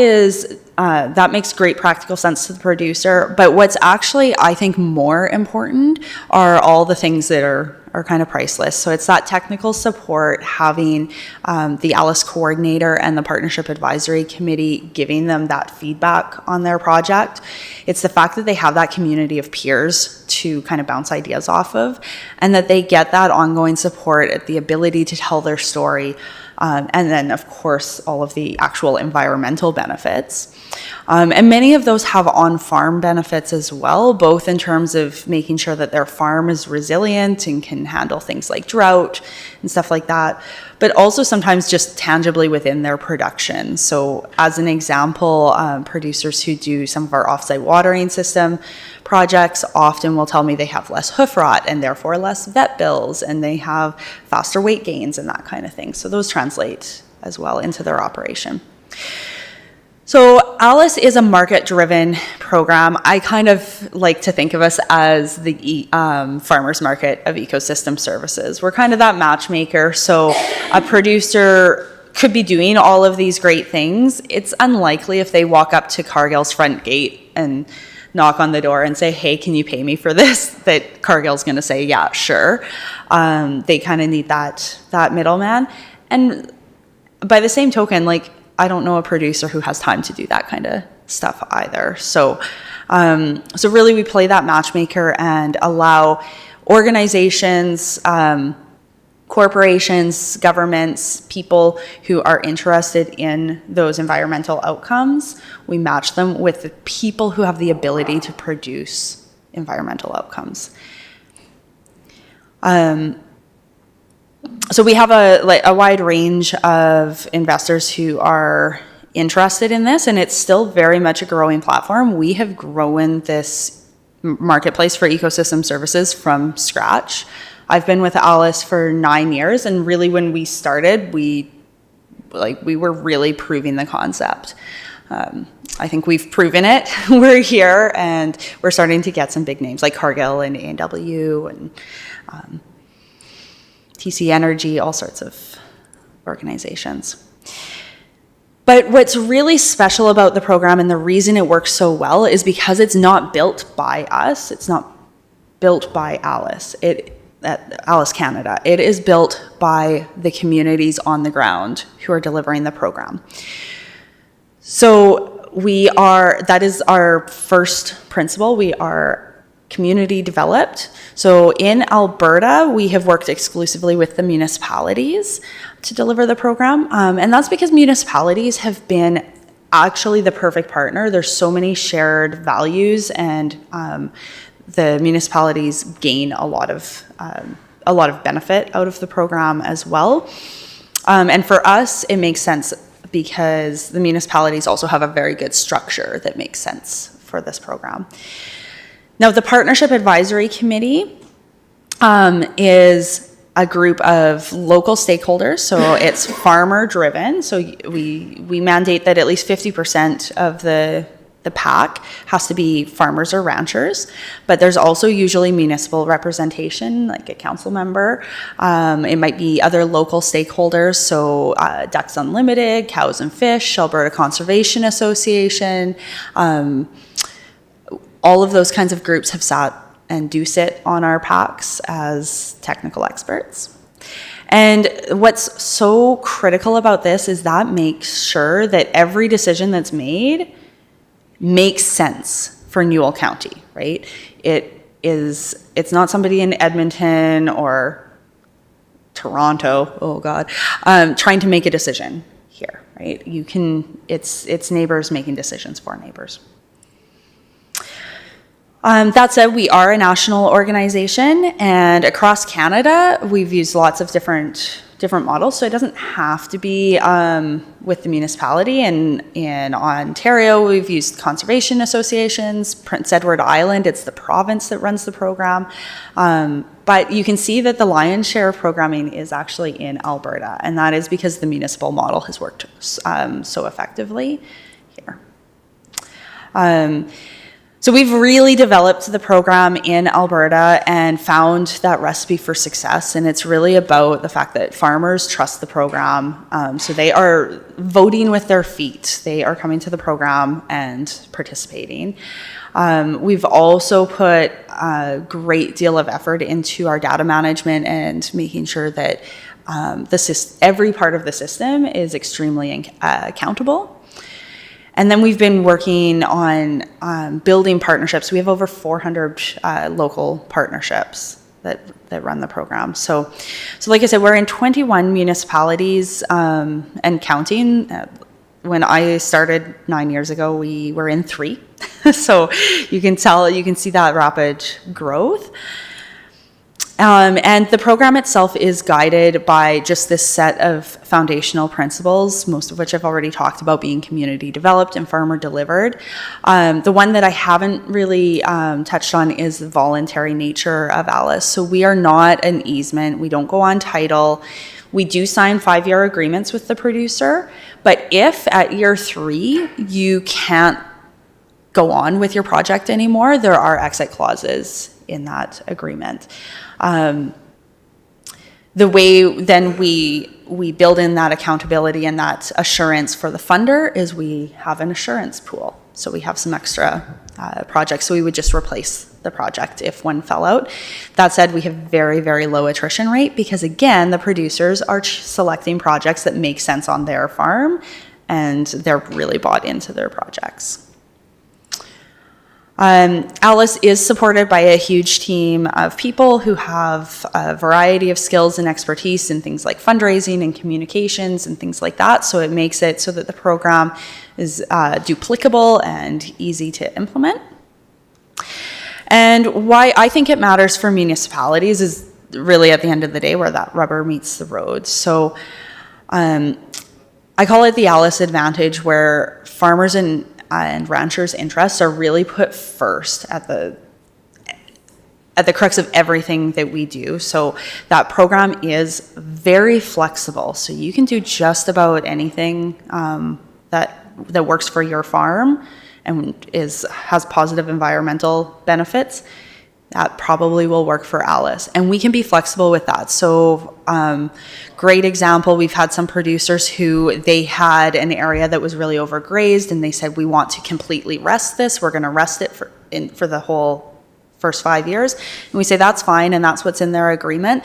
makes great practical sense to the producer. But what's actually, I think, more important are all the things that are kind of priceless. So it's that technical support, having the ALUS coordinator and the partnership advisory committee giving them that feedback on their project. It's the fact that they have that community of peers to kind of bounce ideas off of, and that they get that ongoing support at the ability to tell their story. And then, of course, all of the actual environmental benefits. And many of those have on-farm benefits as well, both in terms of making sure that their farm is resilient and can handle things like drought and stuff like that, but also sometimes just tangibly within their production. So as an example, producers who do some of our offsite watering system projects often will tell me they have less hoof rot and therefore less vet bills, and they have faster weight gains and that kind of thing. So those translate as well into their operation. So ALUS is a market-driven program. I kind of like to think of us as the farmer's market of ecosystem services. We're kind of that matchmaker. So a producer could be doing all of these great things. It's unlikely if they walk up to Cargill's front gate and knock on the door and say, hey, can you pay me for this? That Cargill's going to say, yeah, sure. They kind of need that middleman. And by the same token, I don't know a producer who has time to do that kind of stuff either. So really we play that matchmaker and allow organizations, corporations, governments, people who are interested in those environmental outcomes. We match them with the people who have the ability to produce environmental outcomes. So we have a wide range of investors who are interested in this, and it's still very much a growing platform. We have grown this marketplace for ecosystem services from scratch. I've been with ALUS for 9 years, and really when we started, we were really proving the concept. I think we've proven it. We're here, and we're starting to get some big names like Cargill and A&W and TC Energy, all sorts of organizations. But what's really special about the program and the reason it works so well is because it's not built by us. It's not built by ALUS, ALUS Canada. It is built by the communities on the ground who are delivering the program. So that is our first principle. We are community developed. So in Alberta, we have worked exclusively with the municipalities to deliver the program. And that's because municipalities have been actually the perfect partner. There's so many shared values, and the municipalities gain a lot of benefit out of the program as well. And for us, it makes sense because the municipalities also have a very good structure that makes sense for this program. Now, the Partnership Advisory Committee is a group of local stakeholders, so it's farmer driven. So we mandate that at least 50% of the PAC has to be farmers or ranchers, but there's also usually municipal representation, like a council member. It might be other local stakeholders, so Ducks Unlimited, Cows and Fish, Alberta Conservation Association. All of those kinds of groups have sat and do sit on our PACs as technical experts. And what's so critical about this is that makes sure that every decision that's made makes sense for Newell County, right? It's not somebody in Edmonton or Toronto, oh God, trying to make a decision here, right? It's neighbors making decisions for neighbors. That said, we are a national organization, and across Canada, we've used lots of different models, so it doesn't have to be with the municipality. In Ontario, we've used conservation associations. Prince Edward Island, it's the province that runs the program. But you can see that the lion's share of programming is actually in Alberta, and that is because the municipal model has worked so effectively here. So we've really developed the program in Alberta and found that recipe for success, and it's really about the fact that farmers trust the program. So they are voting with their feet. They are coming to the program and participating. We've also put a great deal of effort into our data management and making sure that every part of the system is extremely accountable. And then we've been working on building partnerships. We have over 400 local partnerships that run the program. So like I said, we're in 21 municipalities and counting. When I started 9 years ago, we were in 3. So you can see that rapid growth. And the program itself is guided by just this set of foundational principles, most of which I've already talked about, being community developed and farmer delivered. The one that I haven't really touched on is the voluntary nature of ALUS. So we are not an easement. We don't go on title. We do sign 5-year agreements with the producer, but if at year 3 you can't go on with your project anymore, there are exit clauses in that agreement. The way then we build in that accountability and that assurance for the funder is we have an assurance pool. So we have some extra projects, so we would just replace the project if one fell out. That said, we have very, very low attrition rate because, again, the producers are selecting projects that make sense on their farm, and they're really bought into their projects. ALUS is supported by a huge team of people who have a variety of skills and expertise in things like fundraising and communications and things like that. So it makes it so that the program is duplicable and easy to implement. And why I think it matters for municipalities is really at the end of the day where that rubber meets the road. So I call it the ALUS advantage, where farmers and ranchers' interests are really put first at the crux of everything that we do. So that program is very flexible. So you can do just about anything that works for your farm and has positive environmental benefits. That probably will work for ALUS, and we can be flexible with that. So great example, we've had some producers who they had an area that was really overgrazed, and they said, we want to completely rest this. We're going to rest it for the whole first 5 years. And we say, that's fine, and that's what's in their agreement.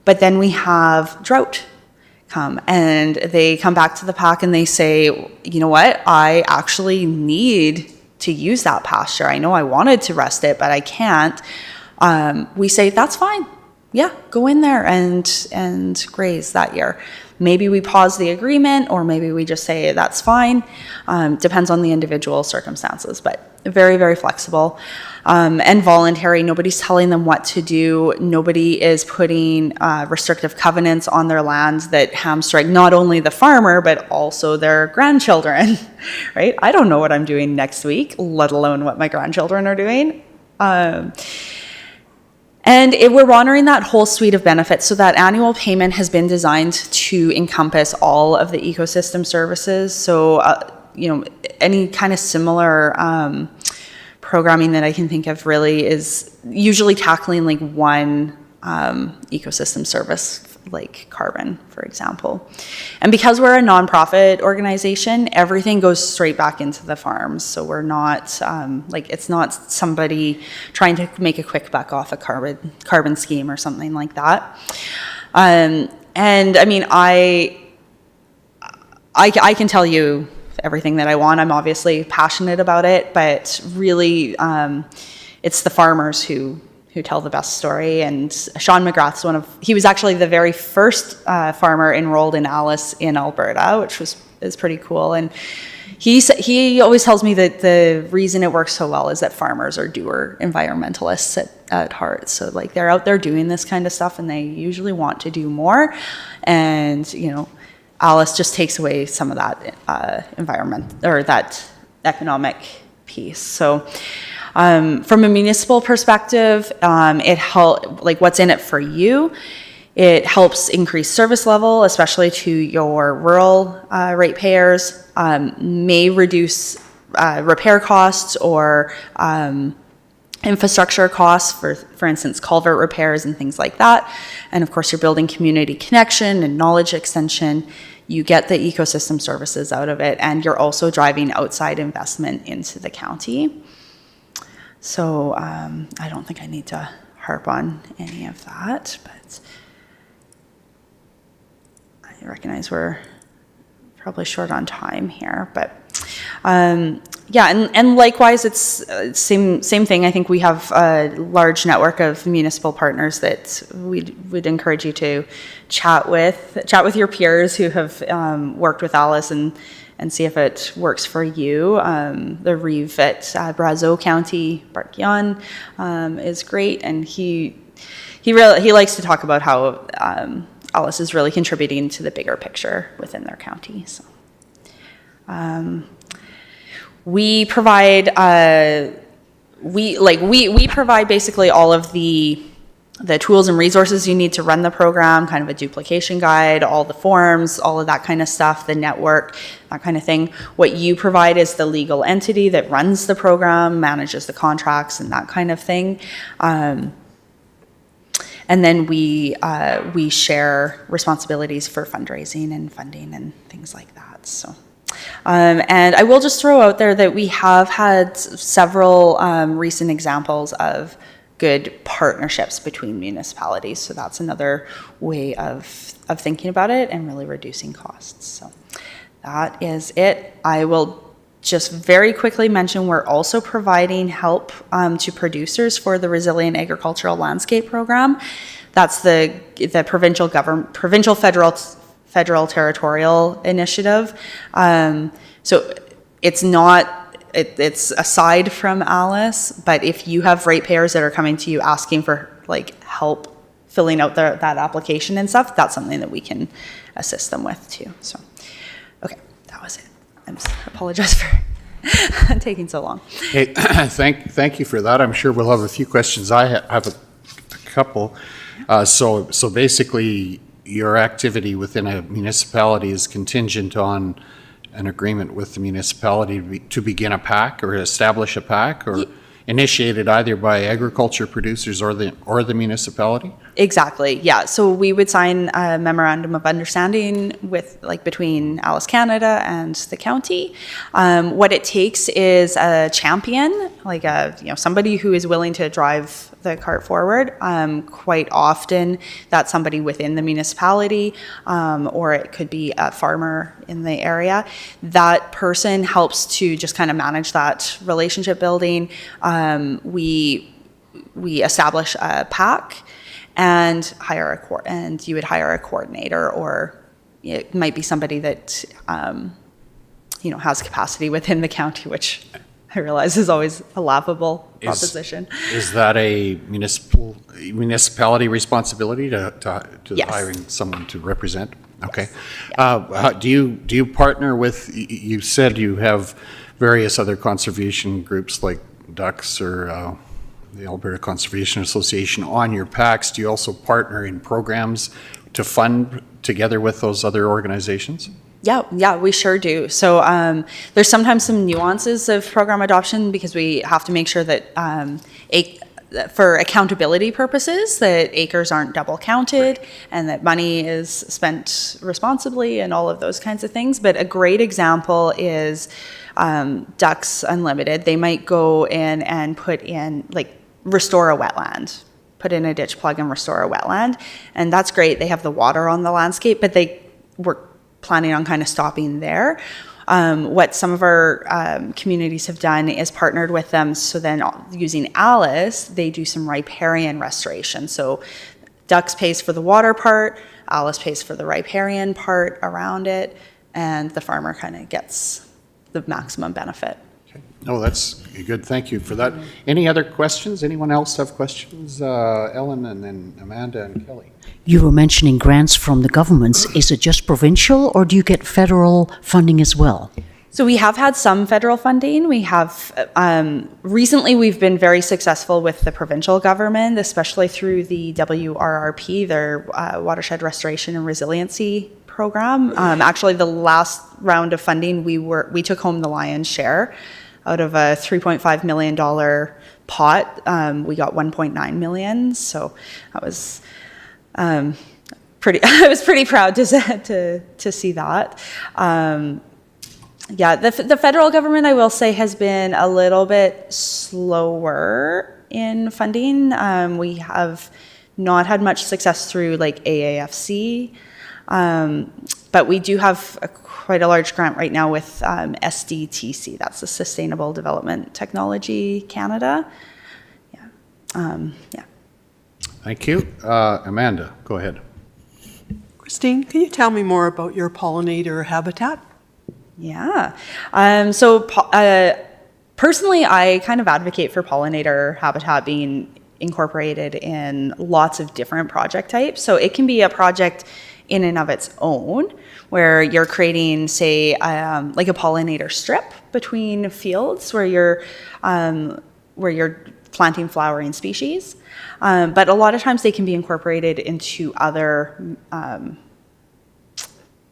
But then we have drought come, and they come back to the PAC and they say, you know what, I actually need to use that pasture. I know I wanted to rest it, but I can't. We say, that's fine. Yeah, go in there and graze that year. Maybe we pause the agreement, or maybe we just say that's fine. Depends on the individual circumstances, but very, very flexible. And voluntary. Nobody's telling them what to do. Nobody is putting restrictive covenants on their lands that hamstring not only the farmer, but also their grandchildren, right? I don't know what I'm doing next week, let alone what my grandchildren are doing. We're honoring that whole suite of benefits. So that annual payment has been designed to encompass all of the ecosystem services. So, any kind of similar programming that I can think of really is usually tackling like one ecosystem service, like carbon, for example. And because we're a nonprofit organization, everything goes straight back into the farms. So we're not it's not somebody trying to make a quick buck off a carbon scheme or something like that. And I mean, I can tell you everything that I want. I'm obviously passionate about it, but really it's the farmers who tell the best story. And Sean McGrath's he was actually the very first farmer enrolled in ALUS in Alberta, which is pretty cool. And he always tells me that the reason it works so well is that farmers are doer environmentalists at heart. So like they're out there doing this kind of stuff, and they usually want to do more. And ALUS just takes away some of that environment or that economic piece. So from a municipal perspective, what's in it for you? It helps increase service level, especially to your rural ratepayers, may reduce repair costs or infrastructure costs, for instance, culvert repairs and things like that. And of course, you're building community connection and knowledge extension. You get the ecosystem services out of it, and you're also driving outside investment into the county. So I don't think I need to harp on any of that, but I recognize we're probably short on time here, but and likewise, it's same thing. I think we have a large network of municipal partners that we'd encourage you to chat with your peers who have worked with ALUS and see if it works for you. The Reeve at Brazeau County, Bart Gyan, is great, and he likes to talk about how ALUS is really contributing to the bigger picture within their county. So. We provide we provide basically all of the tools and resources you need to run the program, kind of a duplication guide, all the forms, all of that kind of stuff, the network, that kind of thing. What you provide is the legal entity that runs the program, manages the contracts and that kind of thing. And then we share responsibilities for fundraising and funding and things like that. So. And I will just throw out there that we have had several recent examples of good partnerships between municipalities. So that's another way of thinking about it and really reducing costs. So that is it. I will just very quickly mention we're also providing help to producers for the Resilient Agricultural Landscape Program. That's the provincial federal territorial initiative. So it's aside from ALUS, but if you have ratepayers that are coming to you asking for help filling out that application and stuff, that's something that we can assist them with too. So, okay, that was it. I apologize for taking so long. Hey, thank you for that. I'm sure we'll have a few questions. I have a couple. So basically, your activity within a municipality is contingent on an agreement with the municipality to begin a PAC or establish a PAC, or initiated either by agriculture producers or the municipality? Exactly, yeah. So we would sign a memorandum of understanding between ALUS Canada and the county. What it takes is a champion, somebody who is willing to drive the cart forward. Quite often that's somebody within the municipality, or it could be a farmer in the area. That person helps to just kind of manage that relationship building. We establish a PAC and you would hire a coordinator or it might be somebody that, has capacity within the county, which I realize is always a laughable proposition. Is that a municipality responsibility to Yes. hiring someone to represent? Okay. Do you partner with, you said you have various other conservation groups like Ducks or the Alberta Conservation Association on your PACs. Do you also partner in programs to fund together with those other organizations? Yeah, we sure do. So there's sometimes some nuances of program adoption because we have to make sure that for accountability purposes, that acres aren't double counted and that money is spent responsibly and all of those kinds of things. But a great example is Ducks Unlimited. They might go in and restore a wetland, put in a ditch plug and restore a wetland. And that's great. They have the water on the landscape, but they were planning on kind of stopping there. What some of our communities have done is partnered with them. So then using ALUS, they do some riparian restoration. So Ducks pays for the water part, ALUS pays for the riparian part around it, and the farmer kind of gets the maximum benefit. Oh, that's good. Thank you for that. Any other questions? Anyone else have questions? Ellen and then Amanda and Kelly. You were mentioning grants from the governments. Is it just provincial or do you get federal funding as well? So we have had some federal funding. We have, recently we've been very successful with the provincial government, especially through the WRRP, their Watershed Restoration and Resiliency Program. Actually, the last round of funding, we took home the lion's share. Out of a $3.5 million pot, we got $1.9 million. So I was I was pretty proud to see that. The federal government, I will say, has been a little bit slower in funding. We have not had much success through like AAFC, but we do have quite a large grant right now with SDTC. That's the Sustainable Development Technology Canada. Thank you. Amanda, go ahead. Christine, can you tell me more about your pollinator habitat? Yeah. Personally, I kind of advocate for pollinator habitat being incorporated in lots of different project types. So it can be a project in and of its own, where you're creating, say, like a pollinator strip between fields where you're planting flowering species. But a lot of times they can be incorporated into other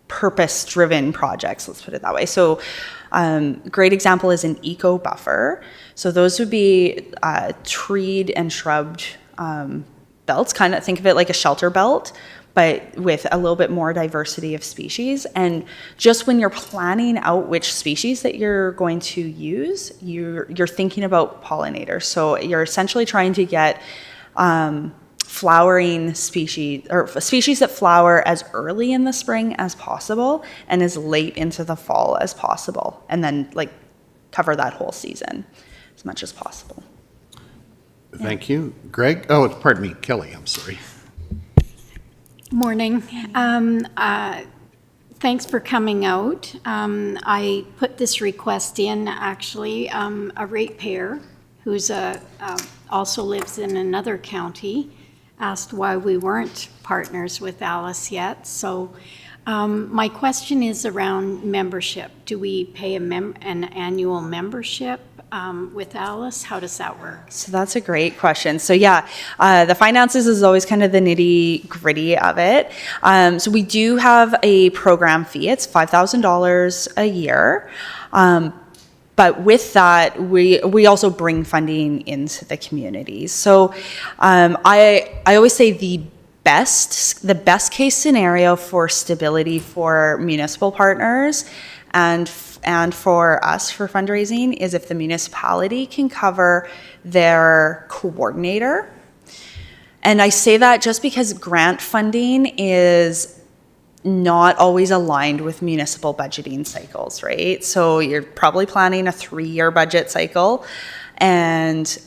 purpose-driven projects, let's put it that way. So great example is an eco buffer. So those would be treed and shrubbed belts, kind of think of it like a shelter belt, but with a little bit more diversity of species. And just when you're planning out which species that you're going to use, you're thinking about pollinators. So you're essentially trying to get flowering species, or species that flower as early in the spring as possible and as late into the fall as possible, and then like cover that whole season as much as possible. Thank you. Greg? Oh, pardon me, Kelly, I'm sorry. Morning. Thanks for coming out. I put this request in, actually, a ratepayer who's also lives in another county asked why we weren't partners with ALUS yet. So my question is around membership. Do we pay an annual membership with ALUS? How does that work? So that's a great question. So yeah, the finances is always kind of the nitty gritty of it. So we do have a program fee. It's $5,000 a year. But with that, we also bring funding into the communities. So I always say the best case scenario for stability for municipal partners and for us for fundraising is if the municipality can cover their coordinator. And I say that just because grant funding is not always aligned with municipal budgeting cycles, right? So you're probably planning a 3-year budget cycle, and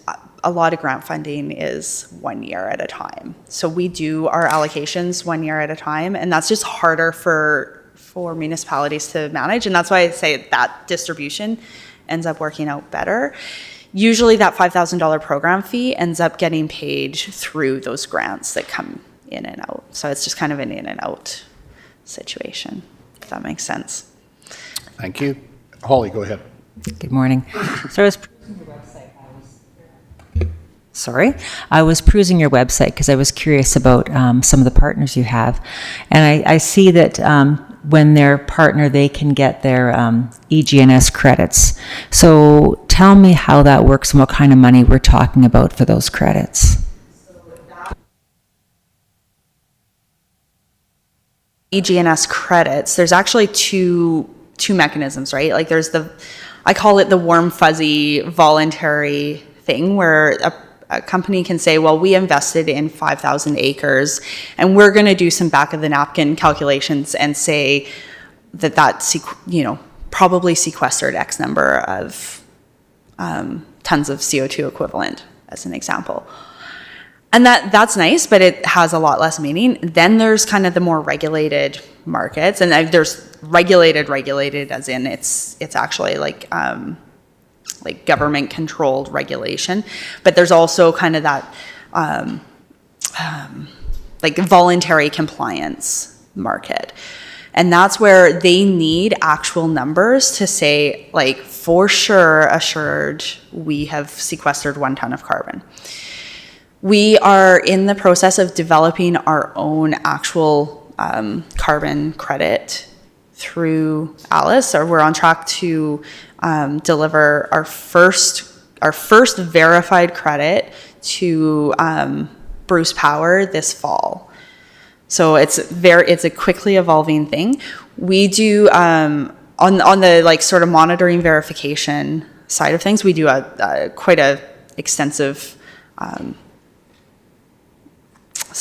a lot of grant funding is 1 year at a time. So we do our allocations 1 year at a time, and that's just harder for municipalities to manage. And that's why I say that distribution ends up working out better. Usually that $5,000 program fee ends up getting paid through those grants that come in and out. So it's just kind of an in and out situation, if that makes sense. Thank you. Holly, go ahead. Good morning. So I was perusing your website because I was curious about some of the partners you have. And I see that when they're partner, they can get their EGNS credits. So tell me how that works and what kind of money we're talking about for those credits. EGNS credits, there's actually two mechanisms, right? Like there's I call it the warm fuzzy voluntary thing where a company can say, well, we invested in 5,000 acres and we're going to do some back of the napkin calculations and say that probably sequestered X number of tons of CO2 equivalent, as an example. And that's nice, but it has a lot less meaning. Then there's kind of the more regulated markets, and there's regulated as in it's actually like government controlled regulation. But there's also kind of that like voluntary compliance market. And that's where they need actual numbers to say, like, for sure, assured, we have sequestered 1 ton of carbon. We are in the process of developing our own actual carbon credit through ALUS, or we're on track to deliver our first verified credit to Bruce Power this fall. So it's a quickly evolving thing. We do on the like sort of monitoring verification side of things, we do quite a extensive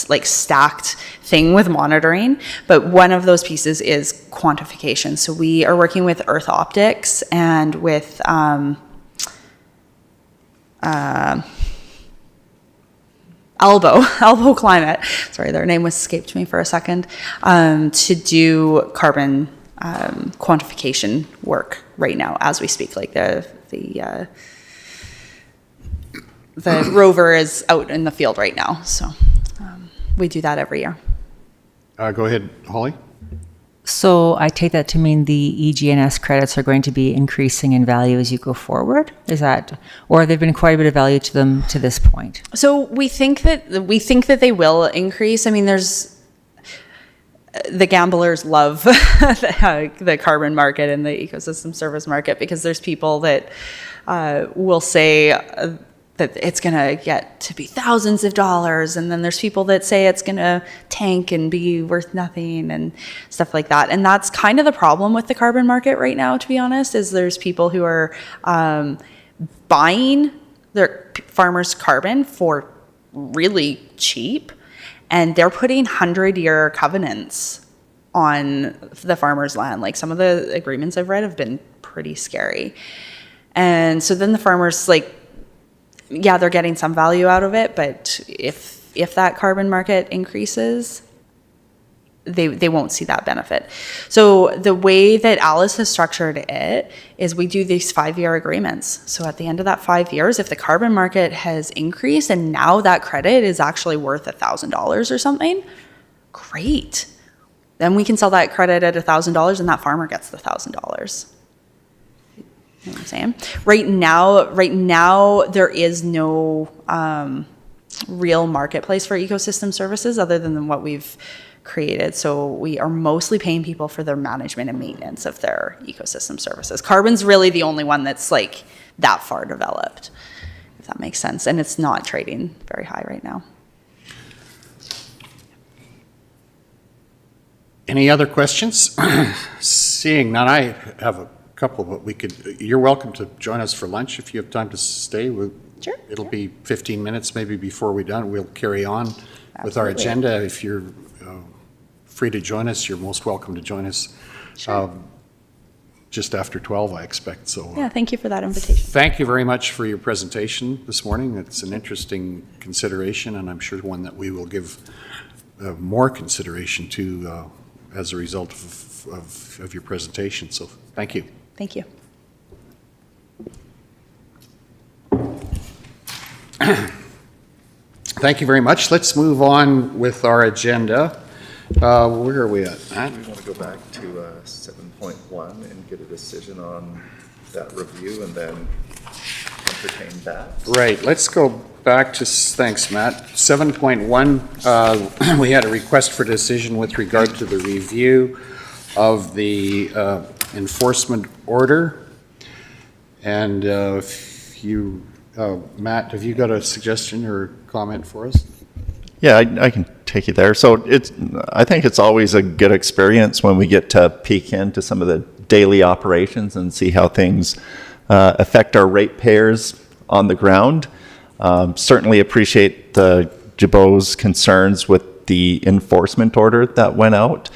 like stacked thing with monitoring, but one of those pieces is quantification. So we are working with Earth Optics and with Elbow Climate, sorry, their name escaped me for a second, to do carbon quantification work right now as we speak. Like the rover is out in the field right now, so we do that every year. Go ahead, Holly. So I take that to mean the EGNS credits are going to be increasing in value as you go forward? Is that, or they've been quite a bit of value to them to this point? So we think that they will increase. I mean, the gamblers love the carbon market and the ecosystem service market, because there's people that will say that it's going to get to be thousands of dollars, and then there's people that say it's going to tank and be worth nothing and stuff like that. And that's kind of the problem with the carbon market right now, to be honest, is there's people who are buying their farmers' carbon for really cheap, and they're putting 100-year covenants on the farmers' land. Like, some of the agreements I've read have been pretty scary. And so then the farmers, like, yeah, they're getting some value out of it, but if that carbon market increases, they won't see that benefit. So the way that ALUS has structured it is we do these 5-year agreements. So at the end of that 5 years, if the carbon market has increased and now that credit is actually worth $1,000 or something, great. Then we can sell that credit at $1,000 and that farmer gets the $1,000. You know what I'm saying? Right now, there is no real marketplace for ecosystem services other than what we've created. So we are mostly paying people for their management and maintenance of their ecosystem services. Carbon's really the only one that's like that far developed, if that makes sense. And it's not trading very high right now. Any other questions? Seeing none, I have a couple, but you're welcome to join us for lunch if you have time to stay. Sure. It'll be 15 minutes maybe before we're done. We'll carry on with our agenda. If you're free to join us, you're most welcome to join us. Sure. just after 12, I expect, so. Yeah, thank you for that invitation. Thank you very much for your presentation this morning. It's an interesting consideration, and I'm sure one that we will give more consideration to as a result of your presentation. So thank you. Thank you. Thank you very much. Let's move on with our agenda. Where are we at, Matt? We want to go back to 7.1 and get a decision on that review and then entertain that. Right, let's go back to, thanks, Matt. 7.1, we had a request for decision with regard to the review of the enforcement order. And if you, Matt, have you got a suggestion or comment for us? Yeah, I can take you there. So I think it's always a good experience when we get to peek into some of the daily operations and see how things affect our ratepayers on the ground. Certainly appreciate the Gibeau's concerns with the enforcement order that went out.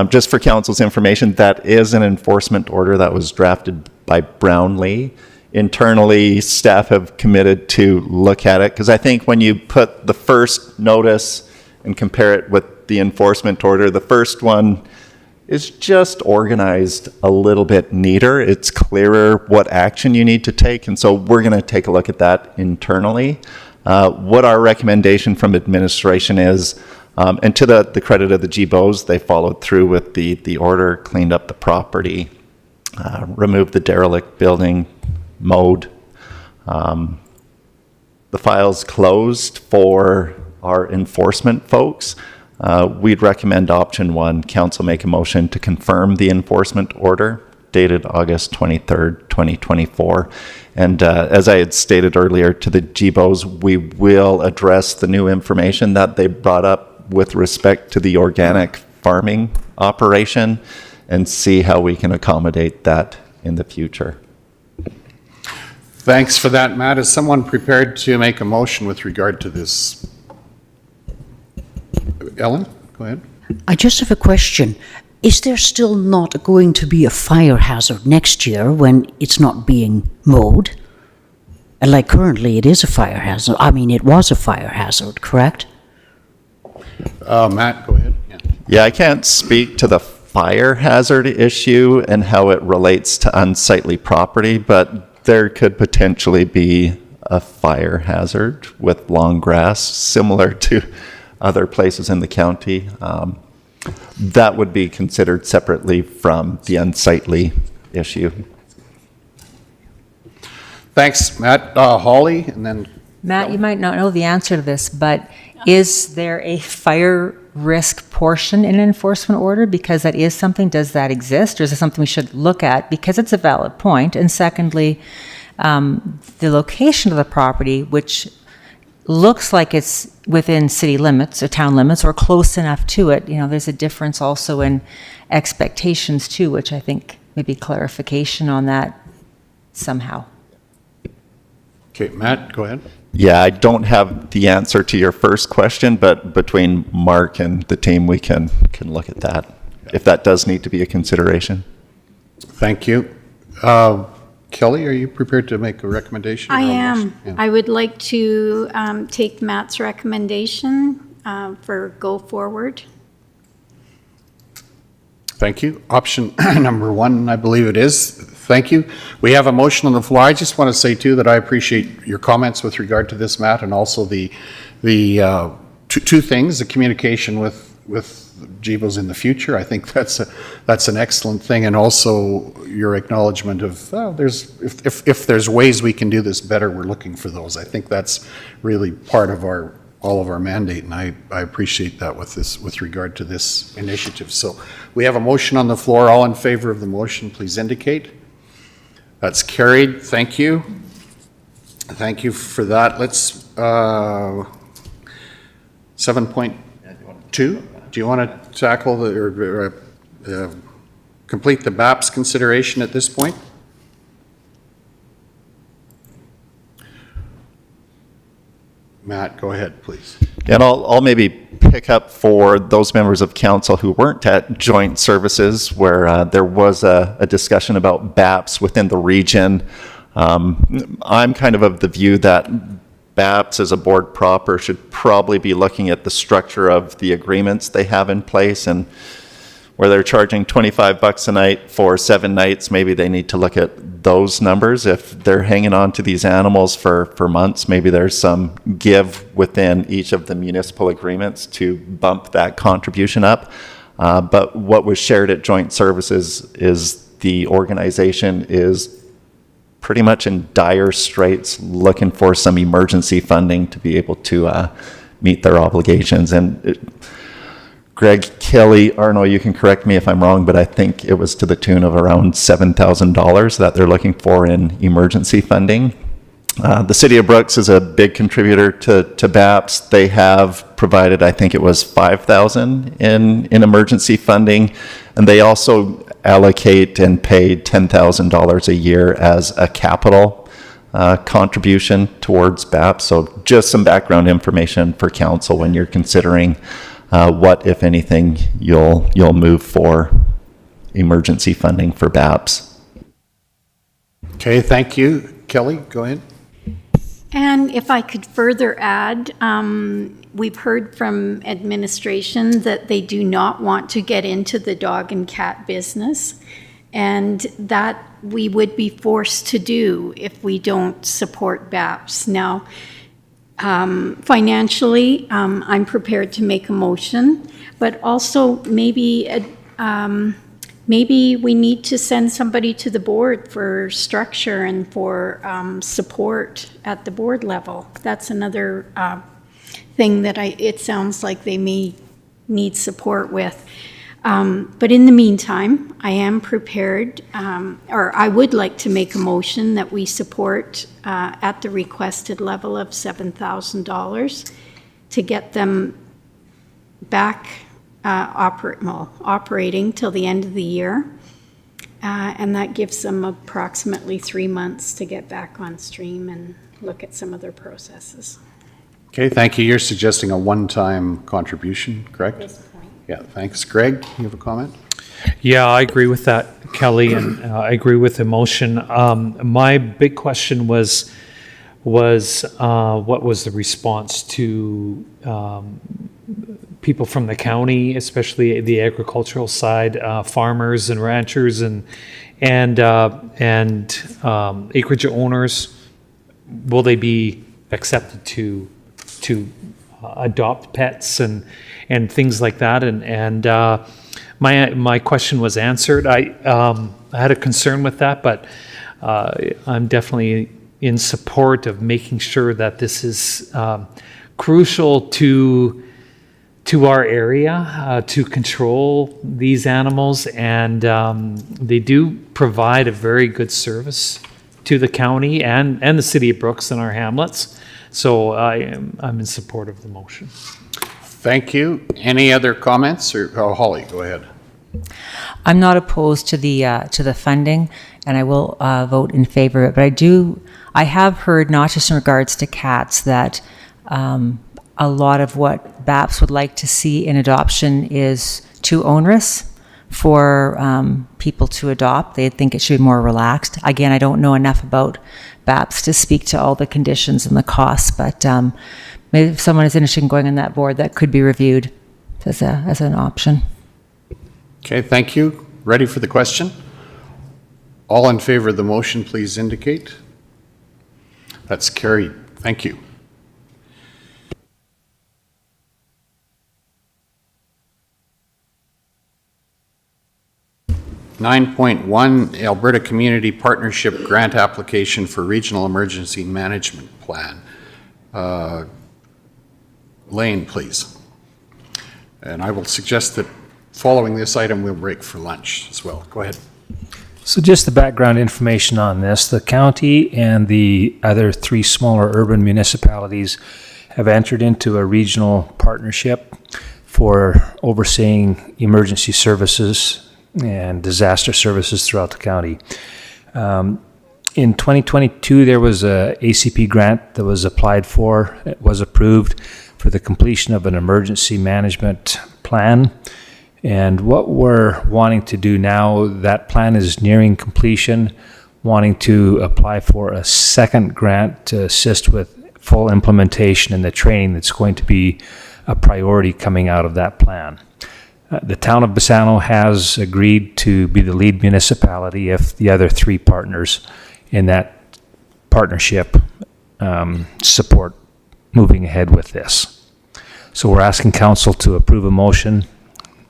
Just for council's information, that is an enforcement order that was drafted by Brownlee. Internally, staff have committed to look at it, because I think when you put the first notice and compare it with the enforcement order, the first one is just organized a little bit neater. It's clearer what action you need to take, and so we're going to take a look at that internally. What our recommendation from administration is, and to the credit of the Gibeaus, they followed through with the order, cleaned up the property, removed the derelict building, mowed. The file's closed for our enforcement folks. We'd recommend option 1, council make a motion to confirm the enforcement order dated August 23rd, 2024. And as I had stated earlier to the Gibeaus, we will address the new information that they brought up with respect to the organic farming operation and see how we can accommodate that in the future. Thanks for that, Matt. Is someone prepared to make a motion with regard to this? Ellen, go ahead. I just have a question. Is there still not going to be a fire hazard next year when it's not being mowed? And like currently it is a fire hazard. I mean, it was a fire hazard, correct? Matt, go ahead. Yeah, I can't speak to the fire hazard issue and how it relates to unsightly property, but there could potentially be a fire hazard with long grass similar to other places in the county. That would be considered separately from the unsightly issue. Thanks, Matt. Holly, and then... Matt, you might not know the answer to this, but is there a fire risk portion in an enforcement order? Because that is something, does that exist? Or is it something we should look at? Because it's a valid point. And secondly, the location of the property, which looks like it's within city limits or town limits or close enough to it, there's a difference also in expectations too, which I think maybe clarification on that somehow. Okay, Matt, go ahead. Yeah, I don't have the answer to your first question, but between Mark and the team, we can look at that, if that does need to be a consideration. Thank you. Kelly, are you prepared to make a recommendation? I am. Yeah. I would like to take Matt's recommendation for go forward. Thank you. Option number 1, I believe it is. Thank you. We have a motion on the floor. I just want to say too that I appreciate your comments with regard to this, Matt, and also the two things: the communication with Gibeau's in the future. I think that's an excellent thing, and also your acknowledgement of if there's ways we can do this better, we're looking for those. I think that's really part of all of our mandate, and I appreciate that with regard to this initiative. So we have a motion on the floor. All in favor of the motion, please indicate. That's carried. Thank you. Thank you for that. Let's 7.2. Do you want to tackle or complete the BAPS consideration at this point? Matt, go ahead, please. And I'll maybe pick up for those members of council who weren't at joint services where there was a discussion about BAPS within the region. I'm kind of the view that BAPS as a board proper should probably be looking at the structure of the agreements they have in place, and where they're charging $25 a night for 7 nights, maybe they need to look at those numbers. If they're hanging on to these animals for months, maybe there's some give within each of the municipal agreements to bump that contribution up. But what was shared at joint services is the organization is pretty much in dire straits, looking for some emergency funding to be able to meet their obligations. And Greg, Kelly, Arno, you can correct me if I'm wrong, but I think it was to the tune of around $7,000 that they're looking for in emergency funding. The City of Brooks is a big contributor to BAPS. They have provided, I think it was $5,000 in emergency funding, and they also allocate and pay $10,000 a year as a capital contribution towards BAPS. So just some background information for council when you're considering what, if anything, you'll move for emergency funding for BAPS. Okay, thank you. Kelly, go ahead. And if I could further add, we've heard from administration that they do not want to get into the dog and cat business, and that we would be forced to do if we don't support BAPS. Now, financially, I'm prepared to make a motion, but also maybe we need to send somebody to the board for structure and for support at the board level. That's another thing that it sounds like they may need support with. But in the meantime, I am prepared, or I would like to make a motion that we support at the requested level of $7,000 to get them back operating till the end of the year. And that gives them approximately 3 months to get back on stream and look at some of their processes. Okay, thank you. You're suggesting a one-time contribution, correct? At this point. Yeah, thanks. Greg, you have a comment? Yeah, I agree with that, Kelly, and I agree with the motion. My big question was what was the response to people from the county, especially the agricultural side, farmers and ranchers and acreage owners? Will they be accepted to adopt pets and things like that? And my question was answered. I had a concern with that, but I'm definitely in support of making sure that this is crucial to our area to control these animals, and they do provide a very good service to the county and the city of Brooks and our hamlets. So I'm in support of the motion. Thank you. Any other comments? Or Holly, go ahead. I'm not opposed to the funding, and I will vote in favor of it. But I have heard, not just in regards to cats, that a lot of what BAPS would like to see in adoption is too onerous for people to adopt. They think it should be more relaxed. Again, I don't know enough about BAPS to speak to all the conditions and the costs, but maybe if someone is interested in going on that board, that could be reviewed as an option. Okay, thank you. Ready for the question? All in favor of the motion, please indicate. That's carried. Thank you. (9.1) Alberta Community Partnership Grant Application for Regional Emergency Management Plan. Lane, please. And I will suggest that following this item, we'll break for lunch as well. Go ahead. So just the background information on this, the county and the other 3 smaller urban municipalities have entered into a regional partnership for overseeing emergency services and disaster services throughout the county. In 2022, there was a ACP grant that was applied for, it was approved for the completion of an emergency management plan. And what we're wanting to do now, that plan is nearing completion, wanting to apply for a second grant to assist with full implementation and the training that's going to be a priority coming out of that plan. The town of Bassano has agreed to be the lead municipality if the other three partners in that partnership support moving ahead with this. So we're asking council to approve a motion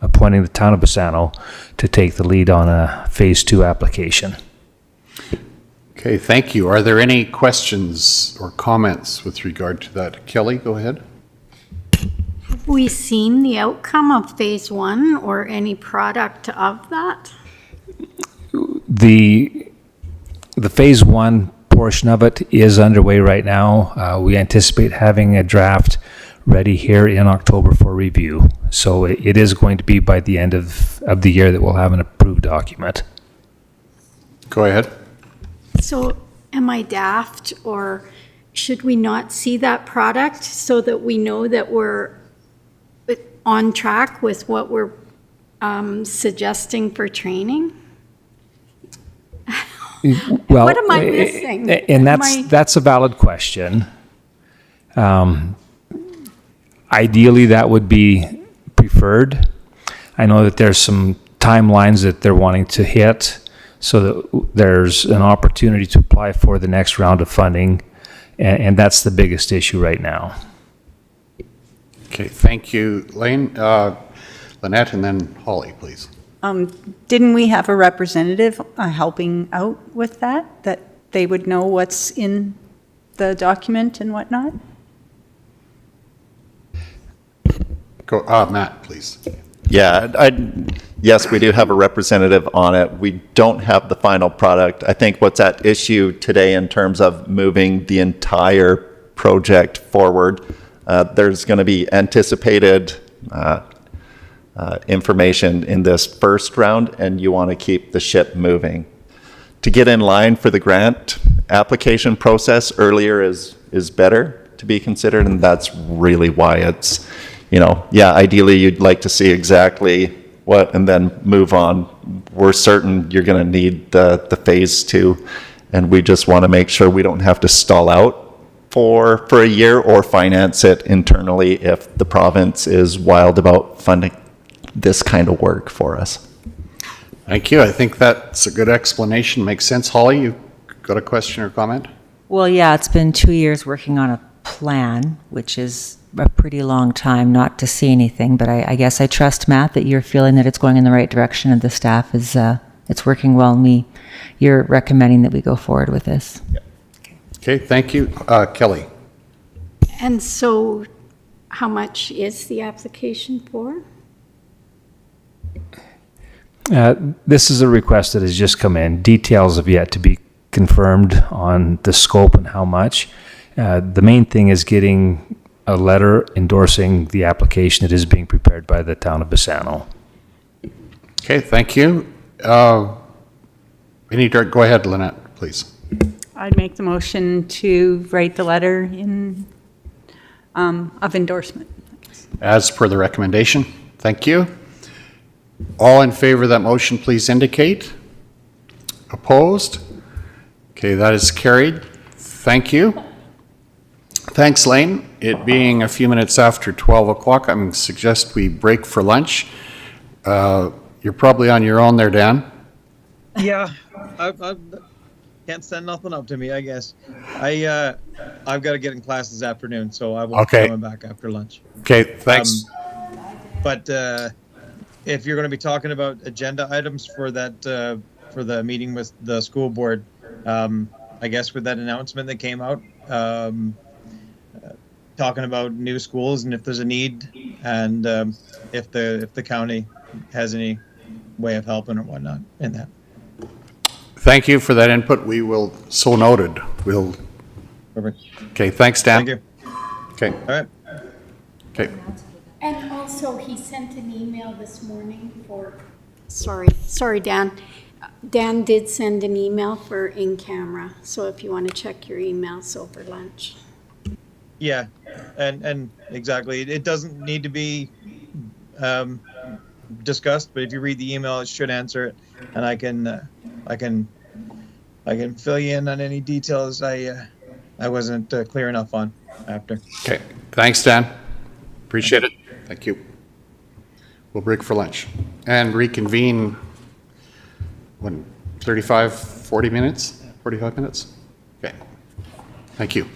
appointing the town of Bassano to take the lead on a phase 2 application. Okay, thank you. Are there any questions or comments with regard to that? Kelly, go ahead. Have we seen the outcome of phase 1 or any product of that? The phase 1 portion of it is underway right now. We anticipate having a draft ready here in October for review. So it is going to be by the end of the year that we'll have an approved document. Go ahead. So am I daft, or should we not see that product so that we know that we're on track with what we're suggesting for training? Well, what am I missing? And that's a valid question. Ideally, that would be preferred. I know that there's some timelines that they're wanting to hit, so that there's an opportunity to apply for the next round of funding, and that's the biggest issue right now. Okay, thank you, Lynette, and then Holly, please. Didn't we have a representative helping out with that they would know what's in the document and whatnot? Go, Matt, please. Yeah, yes, we do have a representative on it. We don't have the final product. I think what's at issue today in terms of moving the entire project forward, there's going to be anticipated information in this first round, and you want to keep the ship moving. To get in line for the grant application process, earlier is better to be considered, and that's really why it's, ideally you'd like to see exactly what and then move on. We're certain you're going to need the phase 2, and we just want to make sure we don't have to stall out for a year or finance it internally if the province is wild about funding this kind of work for us. Thank you. I think that's a good explanation. Makes sense. Holly, you got a question or comment? Well, yeah, it's been 2 years working on a plan, which is a pretty long time not to see anything, but I guess I trust, Matt, that you're feeling that it's going in the right direction and the staff is it's working well, and you're recommending that we go forward with this. Yep. Okay, thank you. Kelly. And so how much is the application for? This is a request that has just come in. Details have yet to be confirmed on the scope and how much. The main thing is getting a letter endorsing the application that is being prepared by the town of Bassano. Okay, thank you. Go ahead, Lynette, please. I'd make the motion to write the letter of endorsement. As per the recommendation. Thank you. All in favor of that motion, please indicate. Opposed? Okay, that is carried. Thank you. Thanks, Lane. It being a few minutes after 12 o'clock, I'm going to suggest we break for lunch. You're probably on your own there, Dan. Yeah, I can't send nothing up to me, I guess. I've got to get in class this afternoon, so I won't be coming back after lunch. Okay, thanks. But if you're going to be talking about agenda items for that for the meeting with the school board, I guess with that announcement that came out, talking about new schools and if there's a need, and if the county has any way of helping or whatnot in that. Thank you for that input. We will, so noted. We'll. Perfect. Okay, thanks, Dan. Thank you. Okay. All right. Okay. And also, he sent an email this morning for Sorry, Dan. Dan did send an email for in-camera, so if you want to check your emails over lunch. Yeah, and exactly. It doesn't need to be discussed, but if you read the email, it should answer it, and I can fill you in on any details I wasn't clear enough on after. Okay, thanks, Dan. Appreciate it. Thank you. We'll break for lunch and reconvene, when, 40 minutes? 45 minutes? Okay, thank you.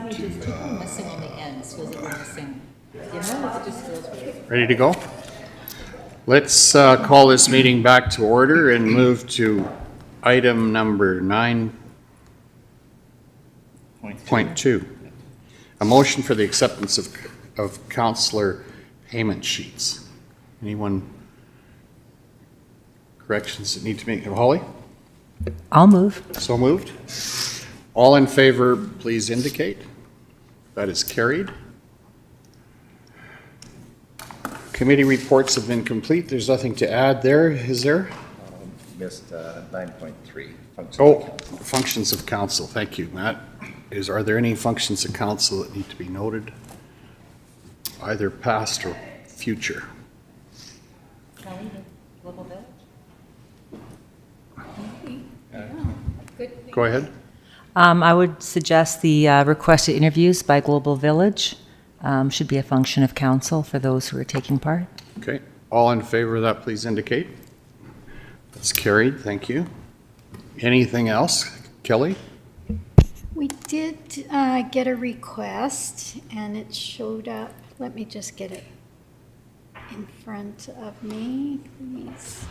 missing on the ends, feels like we're missing, you know, it just feels weird. Ready to go? Let's call this meeting back to order and move to item number 9.2. A motion for the acceptance of counselor payment sheets. Anyone corrections that need to be made? Holly? I'll move. So moved. All in favor, please indicate. That is carried. Committee reports have been complete. There's nothing to add there, is there? Missed 9.3. Functions of council. Thank you, Matt. Are there any functions of council that need to be noted, either past or future? Kelly, the Global Village? Go ahead. I would suggest the requested interviews by Global Village should be a function of council for those who are taking part. Okay. All in favor of that, please indicate. That's carried. Thank you. Anything else? Kelly? We did get a request, and it showed up. Let me just get it in front of me, please.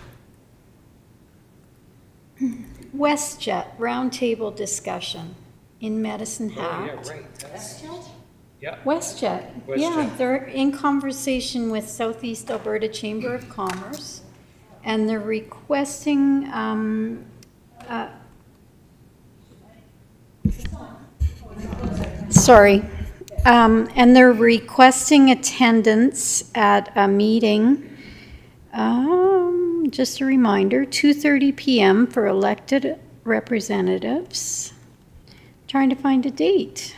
WestJet roundtable discussion in Medicine Hat. WestJet. Yeah, they're in conversation with Southeast Alberta Chamber of Commerce, and they're requesting and they're requesting attendance at a meeting. Just a reminder, 2:30 p.m. for elected representatives. Trying to find a date.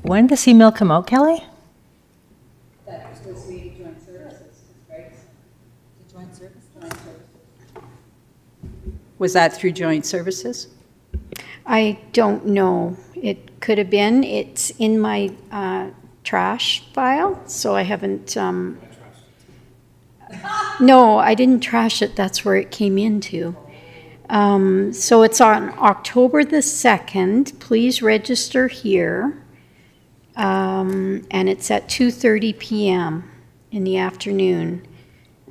When did this email come out, Kelly? That was supposed to be joint services, right? The joint services? Was that through joint services? I don't know. It could have been. It's in my trash file, so I haven't. No, I didn't trash it. That's where it came into. So it's on October the 2nd. Please register here. And it's at 2:30 p.m. in the afternoon.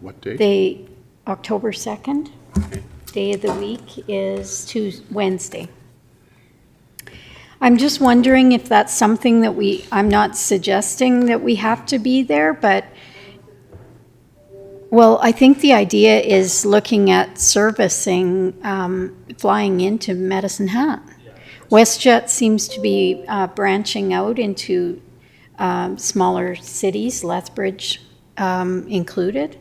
What day? October 2nd. Day of the week is Wednesday. I'm just wondering if that's something that I'm not suggesting that we have to be there, but well, I think the idea is looking at servicing, flying into Medicine Hat. WestJet seems to be branching out into smaller cities, Lethbridge included.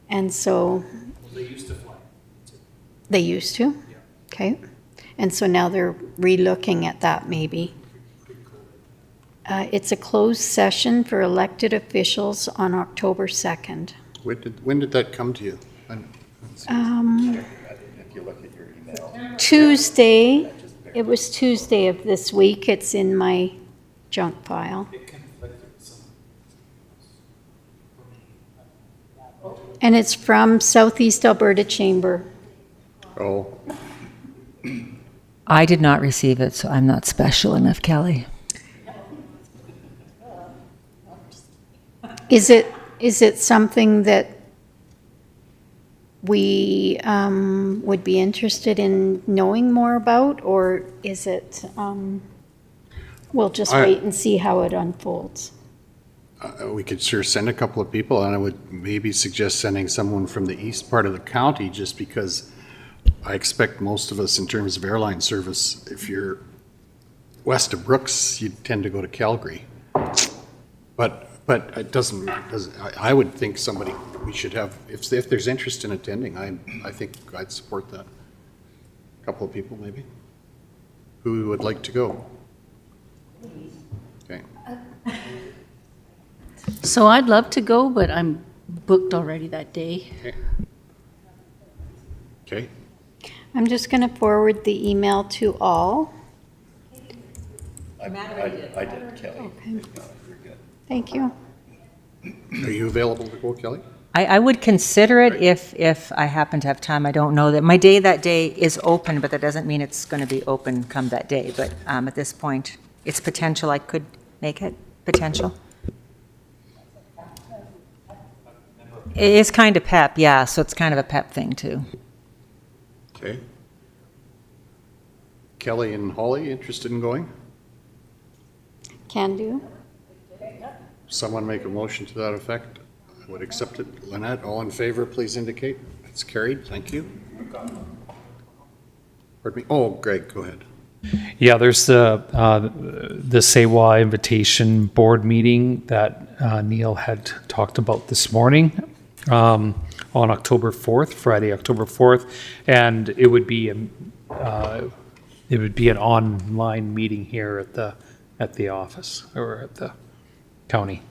And so... They used to fly. They used to? Yeah. Okay. And so now they're re-looking at that maybe. It's a closed session for elected officials on October 2nd. When did that come to you? If you look at your email. Tuesday. It was Tuesday of this week. It's in my junk file. And it's from Southeast Alberta Chamber. Oh. I did not receive it, so I'm not special enough, Kelly. Is it something that we would be interested in knowing more about, or is it we'll just wait and see how it unfolds? We could sure send a couple of people, and I would maybe suggest sending someone from the east part of the county, just because I expect most of us, in terms of airline service, if you're west of Brooks, you tend to go to Calgary. But it doesn't. I would think we should have, if there's interest in attending, I think I'd support that. A couple of people maybe. Who would like to go? Okay. So I'd love to go, but I'm booked already that day. Okay. I'm just going to forward the email to all. I did, Kelly. Okay. Thank you. Are you available to go, Kelly? I would consider it if I happen to have time. I don't know that my day that day is open, but that doesn't mean it's going to be open come that day. But at this point, it's potential. I could make it potential. It is kind of PEP, yeah. So it's kind of a PEP thing too. Okay. Kelly and Holly, interested in going? Can do. Someone make a motion to that effect? I would accept it. Lynette, all in favor, please indicate. That's carried. Thank you. Pardon me. Oh, Greg, go ahead. Yeah, there's the SEWA invitation board meeting that Neil had talked about this morning on October 4th, Friday, October 4th, and it would be an online meeting here at the office or at the county.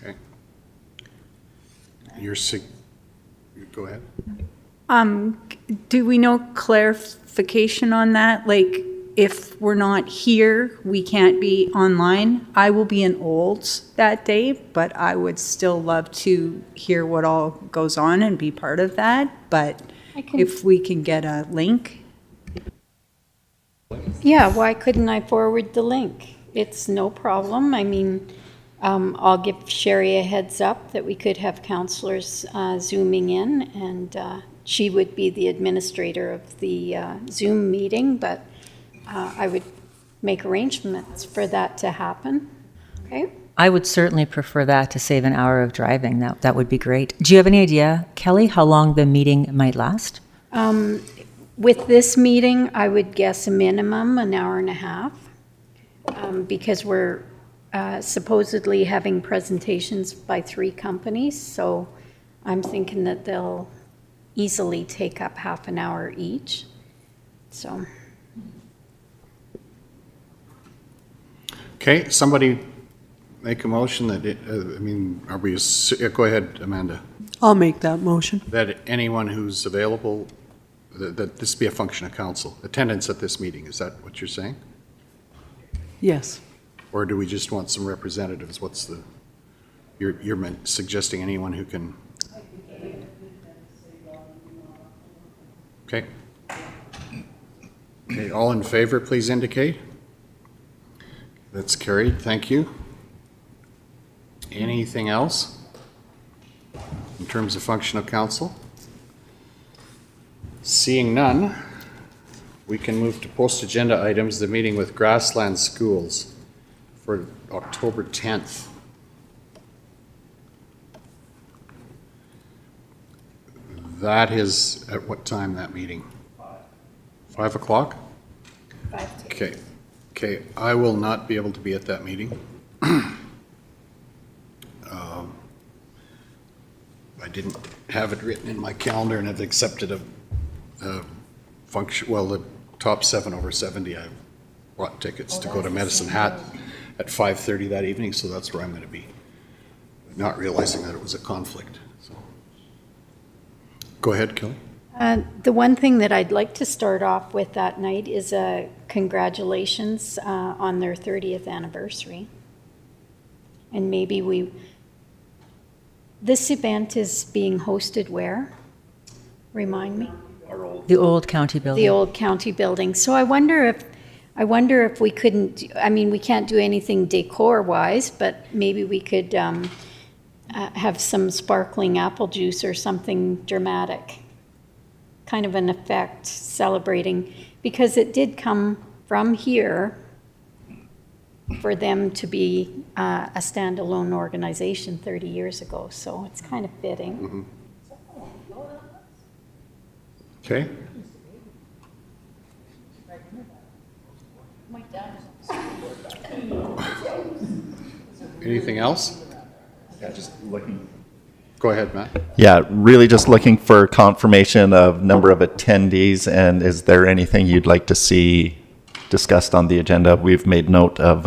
Okay. Go ahead. Do we know clarification on that? Like, if we're not here, we can't be online. I will be in Olds that day, but I would still love to hear what all goes on and be part of that. But if we can get a link. Yeah, why couldn't I forward the link? It's no problem. I mean, I'll give Sherry a heads up that we could have counselors Zooming in, and she would be the administrator of the Zoom meeting, but I would make arrangements for that to happen. Okay? I would certainly prefer that to save an hour of driving. That would be great. Do you have any idea, Kelly, how long the meeting might last? With this meeting, I would guess a minimum an hour and a half, because we're supposedly having presentations by 3 companies, so I'm thinking that they'll easily take up half an hour each. So. Okay, somebody make a motion that go ahead, Amanda. I'll make that motion. That anyone who's available, that this be a function of council. Attendance at this meeting, is that what you're saying? Yes. Or do we just want some representatives? What's the, you're suggesting anyone who can? Okay. Okay, all in favor, please indicate. That's carried, thank you. Anything else in terms of function of council? Seeing none, we can move to post-agenda items, the meeting with Grasslands Schools for October 10th. That is at what time, that meeting? 5 o'clock? 5 to 8. Okay. Okay, I will not be able to be at that meeting. I didn't have it written in my calendar and have accepted a function, well, the top 7 over 70, I bought tickets to go to Medicine Hat at 5:30 that evening, so that's where I'm going to be. Not realizing that it was a conflict. So. Go ahead, Kelly. The one thing that I'd like to start off with that night is a congratulations on their 30th anniversary. And maybe this event is being hosted where? Remind me. The old county building. The old county building. So I wonder if we couldn't, I mean, we can't do anything decor-wise, but maybe we could have some sparkling apple juice or something dramatic. Kind of an effect celebrating, because it did come from here for them to be a standalone organization 30 years ago, so it's kind of fitting. Mm-hmm. Okay. Anything else? Yeah, just looking. Go ahead, Matt. Yeah, really just looking for confirmation of number of attendees, and is there anything you'd like to see discussed on the agenda? We've made note of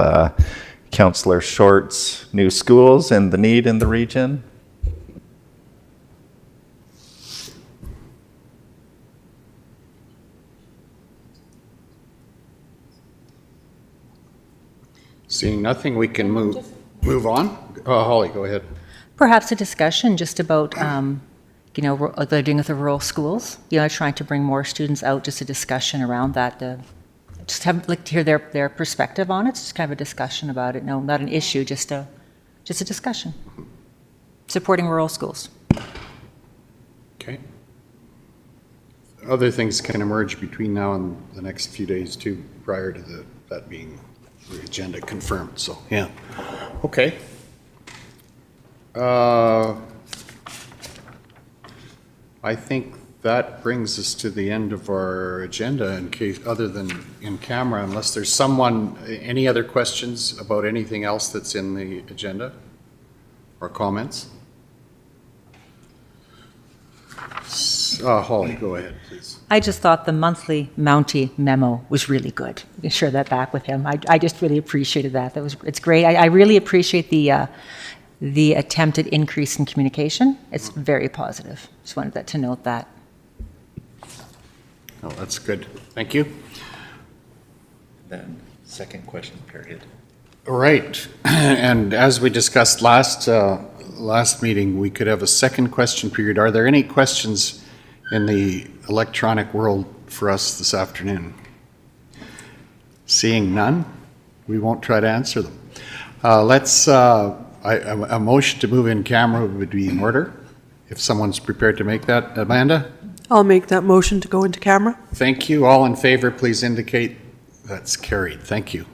Councillor Short's new schools and the need in the region. Seeing nothing, we can move on. Oh, Holly, go ahead. Perhaps a discussion just about, what they're doing with the rural schools, trying to bring more students out, just a discussion around that. Just like to hear their perspective on it, just kind of a discussion about it. No, not an issue, just a discussion. Supporting rural schools. Okay. Other things can emerge between now and the next few days too, prior to that being the agenda confirmed, so, yeah. Okay. I think that brings us to the end of our agenda in case, other than in camera, unless there's any other questions about anything else that's in the agenda or comments? Holly, go ahead, please. I just thought the monthly Mountie memo was really good. You can share that back with him. I just really appreciated that. It's great. I really appreciate the attempted increase in communication. It's very positive. Just wanted to note that. Oh, that's good. Thank you. Then, second question period. All right. And as we discussed last meeting, we could have a second question period. Are there any questions in the electronic world for us this afternoon? Seeing none, we won't try to answer them. A motion to move in camera would be in order, if someone's prepared to make that. Amanda? I'll make that motion to go into camera. Thank you. All in favor, please indicate. That's carried. Thank you.